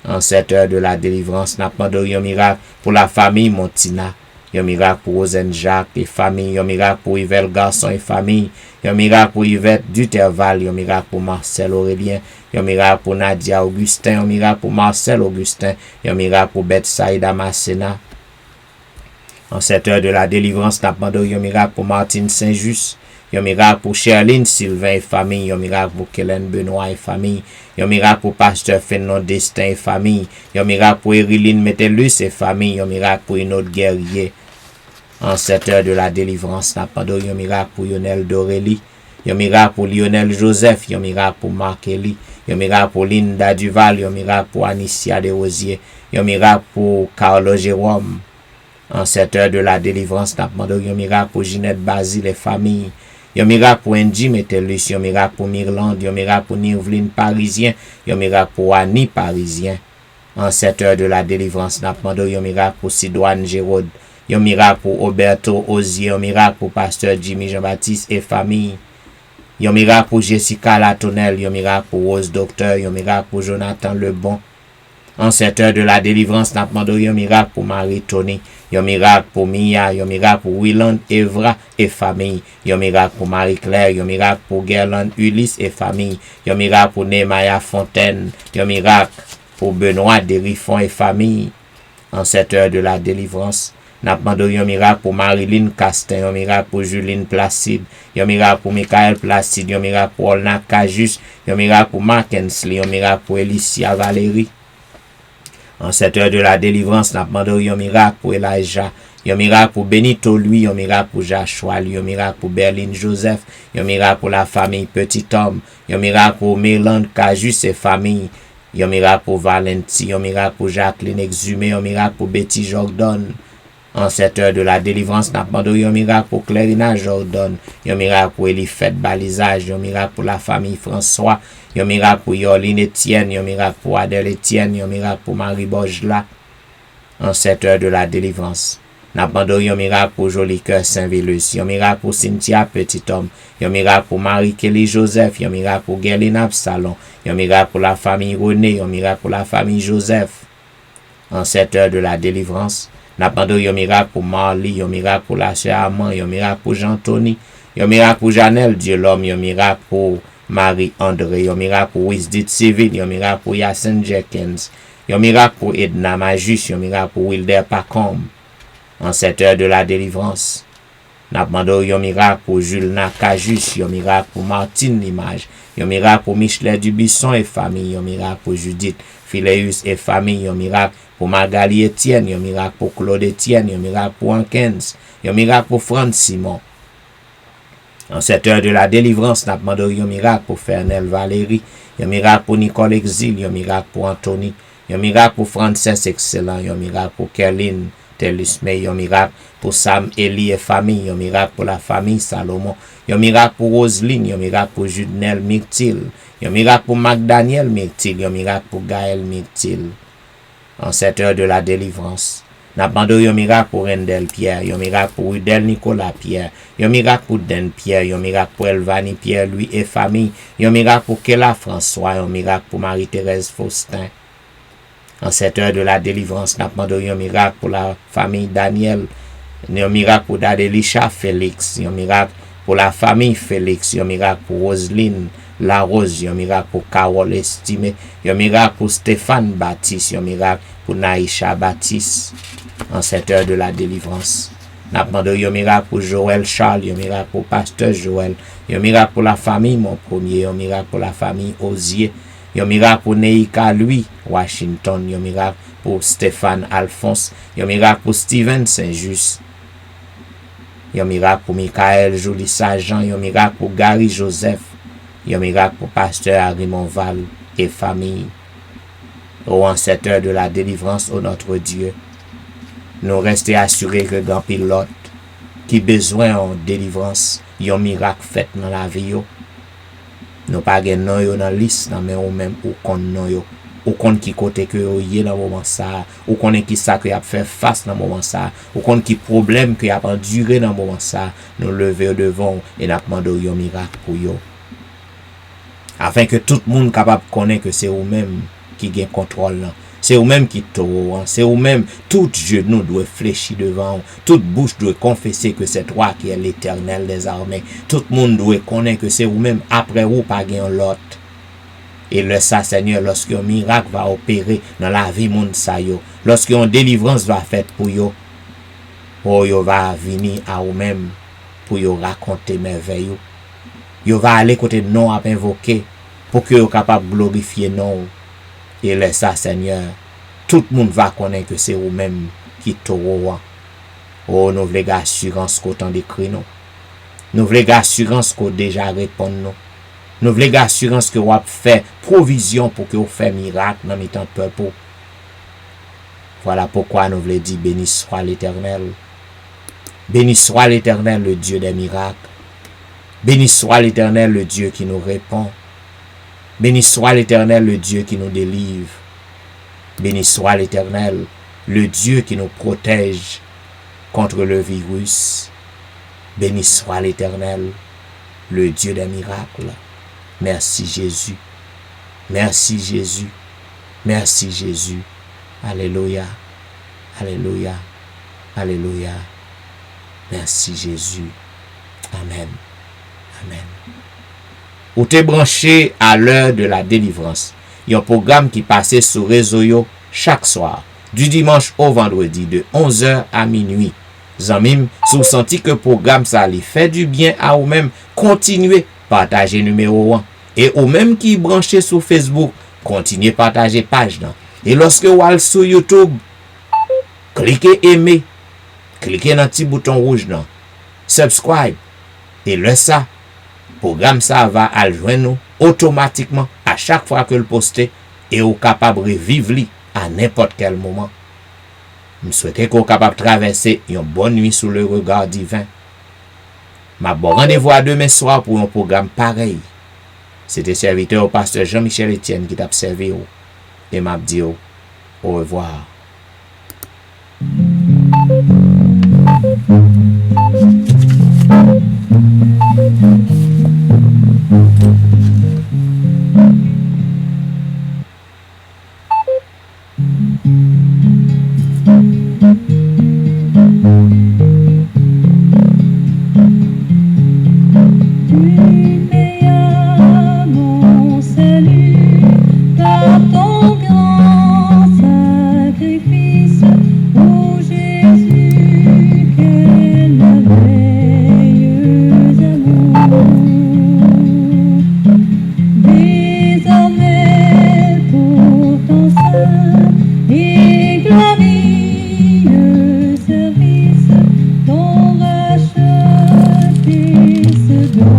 En cette heure de la délivrance, n'a demandé yon miracle pour la famille Montina. Yon miracle pour Rosen Jacques et famille. Yon miracle pour Yvel Garçon et famille. Yon miracle pour Yvette Duterval. Yon miracle pour Marcel Aurélien. Yon miracle pour Nadia Augustin. Yon miracle pour Marcel Augustin. Yon miracle pour Betsaïda Masséna. En cette heure de la délivrance, n'a demandé yon miracle pour Martine Saint-Just. Yon miracle pour Sherline Sylvain et famille. Yon miracle pour Kellen Benoît et famille. Yon miracle pour Pasteur Fénon Destin et famille. Yon miracle pour Eriline Metellus et famille. Yon miracle pour une autre guerrier. En cette heure de la délivrance, n'a demandé yon miracle pour Lionel Dorélie. Yon miracle pour Lionel Joseph. Yon miracle pour Marc Elie. Yon miracle pour Linda Duval. Yon miracle pour Anicia Desrosiers. Yon miracle pour Carlo Jérôme. En cette heure de la délivrance, n'a demandé yon miracle pour Ginette Basile et famille. Yon miracle pour Angie Metellus. Yon miracle pour Mirlande. Yon miracle pour Nirvline Parisien. Yon miracle pour Annie Parisien. En cette heure de la délivrance, n'a demandé yon miracle pour Sidoine Gérard. Yon miracle pour Roberto Ozier. Yon miracle pour Pasteur Jimmy Jean-Baptiste et famille. Yon miracle pour Jessica Latonnelle. Yon miracle pour Rose Docteur. Yon miracle pour Jonathan Lebon. En cette heure de la délivrance, n'a demandé yon miracle pour Marie-Tony. Yon miracle pour Mia. Yon miracle pour Willand Evra et famille. Yon miracle pour Marie-Claire. Yon miracle pour Gerland Ulysse et famille. Yon miracle pour Nehemiah Fontaine. Yon miracle pour Benoît Derifon et famille. En cette heure de la délivrance, n'a demandé yon miracle pour Marilyn Castin. Yon miracle pour Juline Placide. Yon miracle pour Michael Placide. Yon miracle pour Olna Cajus. Yon miracle pour Mark Hensley. Yon miracle pour Elicia Valérie. En cette heure de la délivrance, n'a demandé yon miracle pour Elijah. Yon miracle pour Benito Louis. Yon miracle pour Joshua. Yon miracle pour Berlin Joseph. Yon miracle pour la famille Petit Homme. Yon miracle pour Mérland Cajus et famille. Yon miracle pour Valentie. Yon miracle pour Jacqueline Exhumé. Yon miracle pour Betty Jordan. En cette heure de la délivrance, n'a demandé yon miracle pour Clarina Jordan. Yon miracle pour Elifette Balisage. Yon miracle pour la famille François. Yon miracle pour Yoline Etienne. Yon miracle pour Adèle Etienne. Yon miracle pour Marie Bojla. En cette heure de la délivrance, n'a demandé yon miracle pour Joli Cœur Saint-Vélus. Yon miracle pour Cynthia Petit Homme. Yon miracle pour Marie-Kelly Joseph. Yon miracle pour Gerline Absalon. Yon miracle pour la famille René. Yon miracle pour la famille Joseph. En cette heure de la délivrance, n'a demandé yon miracle pour Marley. Yon miracle pour la sœur Armand. Yon miracle pour Jean-Tony. Yon miracle pour Janelle Dieu l'homme. Yon miracle pour Marie-André. Yon miracle pour Wisdit Civil. Yon miracle pour Yassen Jenkins. Yon miracle pour Edna Majus. Yon miracle pour Wilder Pacombe. En cette heure de la délivrance, n'a demandé yon miracle pour Jules Nakajus. Yon miracle pour Martine Limage. Yon miracle pour Michelet Dubisson et famille. Yon miracle pour Judith Phileus et famille. Yon miracle pour Magali Etienne. Yon miracle pour Claude Etienne. Yon miracle pour Hankins. Yon miracle pour Franz Simon. En cette heure de la délivrance, n'a demandé un miracle pour Fernel Valérie, un miracle pour Nicole Exil, un miracle pour Anthony, un miracle pour Frances Excellent, un miracle pour Kerline Tellus May, un miracle pour Sam Eli et famille, un miracle pour la famille Salomon, un miracle pour Roseline, un miracle pour Judnel Myrtil, un miracle pour McDaniel Myrtil, un miracle pour Gaël Myrtil. En cette heure de la délivrance, n'a demandé un miracle pour Rendel Pierre, un miracle pour Udel Nicolas Pierre, un miracle pour Den Pierre, un miracle pour Elvani Pierre, lui et famille, un miracle pour Kela François, un miracle pour Marie-Thérèse Faustin. En cette heure de la délivrance, n'a demandé un miracle pour la famille Daniel, un miracle pour Dadelisha Félix, un miracle pour la famille Félix, un miracle pour Roseline La Rose, un miracle pour Carole Estimé, un miracle pour Stéphane Baptiste, un miracle pour Naïcha Baptiste. En cette heure de la délivrance, n'a demandé un miracle pour Joël Charles, un miracle pour Pasteur Joël, un miracle pour la famille Mon Premier, un miracle pour la famille Osier, un miracle pour Neika Louis Washington, un miracle pour Stéphane Alphonse, un miracle pour Steven Saint-Just, un miracle pour Michael Julissa Jean, un miracle pour Gary Joseph, un miracle pour Pasteur Harry Monval et famille. Oh, en cette heure de la délivrance, ô notre Dieu, nous restons assurés que grand pilote qui besoin en délivrance, un miracle fait dans la vie. Nous pas non yo dans liste mais ou même ou kon non yo ou kon qui côté que yo yé dans moment ça ou connaît qui ça que y a fait face dans moment ça ou kon qui problème que y a enduré dans moment ça nous lever devant et n'a demandé un miracle pour yo afin que tout le monde capable connaître que c'est ou même qui gagne contrôle là. C'est ou même qui t'auront, c'est ou même tout genou doit fléchir devant, toute bouche doit confesser que c'est toi qui est l'Éternel des armées. Tout le monde doit connaître que c'est ou même après ou pas gain l'autre. Et le ça Seigneur, lorsqu'un miracle va opérer dans la vie monde ça yo, lorsqu'une délivrance va faite pour yo, oh yo va venir à ou même pour yo raconter merveille. Yo va aller côté non à invoquer pour que yo capable glorifier non. Et laisse ça, Seigneur, tout le monde va connaître que c'est vous-même qui t'auront. Oh, nous voulons l'assurance qu'on t'en décrit, nous. Nous voulons l'assurance qu'on déjà répond, nous. Nous voulons l'assurance que vous avez fait provision pour que vous fassiez miracle dans les temps de peuple. Voilà pourquoi nous voulons dire béni soit l'Éternel. Béni soit l'Éternel, le Dieu des miracles. Béni soit l'Éternel, le Dieu qui nous répond. Béni soit l'Éternel, le Dieu qui nous délivre. Béni soit l'Éternel, le Dieu qui nous protège contre le virus. Béni soit l'Éternel, le Dieu des miracles. Merci Jésus. Merci Jésus. Merci Jésus. Alléluia. Alléluia. Alléluia. Merci Jésus. Amen. Amen. Ou te branché à l'heure de la délivrance. Il y a un programme qui passait sur réseau yo chaque soir, du dimanche au vendredi, de 11h à minuit. Zanmim, si vous sentez que le programme ça lui fait du bien à vous même, continuez partager numéro 1. Et ou même qui branché sur Facebook, continuez partager page là. Et lorsque vous allez sur YouTube, cliquez aimer, cliquez dans le petit bouton rouge là, subscribe. Et le ça, programme ça va à joindre nous automatiquement à chaque fois que le postez et au capable de vivre à n'importe quel moment. Je souhaite qu'on capable de traverser une bonne nuit sous le regard divin. Ma bon rendez-vous à demain soir pour un programme pareil. C'était serviteur au pasteur Jean-Michel Etienne qui t'a servi et m'a dit au revoir. Service, ton rachat, tes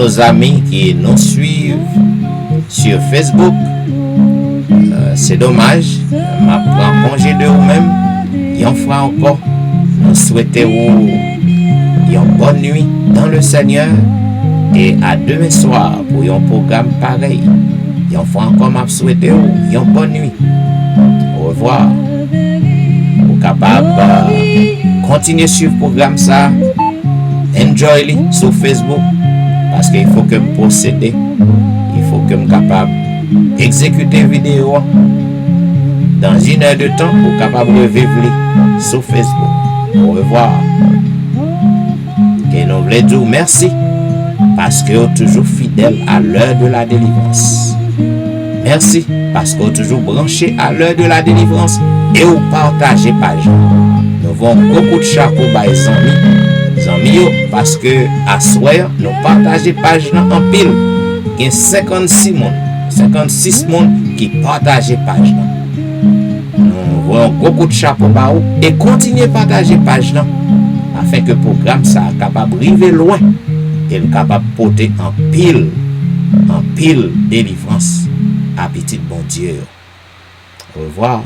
nos amis qui nous suivent sur Facebook. C'est dommage, ma prends congé de vous-même. Yon fois encore, nous souhaitons une bonne nuit dans le Seigneur et à demain soir pour un programme pareil. Yon fois encore, m'a souhaité une bonne nuit. Au revoir. Vous capable continuer sur le programme ça. Enjoy li sur Facebook parce qu'il faut que me procéder. Il faut que me capable exécuter vidéo dans 1 heure de temps pour capable revivre li sur Facebook. Au revoir. Et nous voulons dire merci parce que vous êtes toujours fidèle à l'heure de la délivrance. Merci parce que vous êtes toujours branché à l'heure de la délivrance et vous partagez page. Nous avons beaucoup de chapeaux pour les amis parce que à soir nous partageons page en pile. Il y a 56 personnes qui partagent page. Nous avons beaucoup de chapeaux pour vous et continuez à partager page afin que le programme soit capable d'arriver loin et capable de porter en pile délivrance à petit bon Dieu. Au revoir.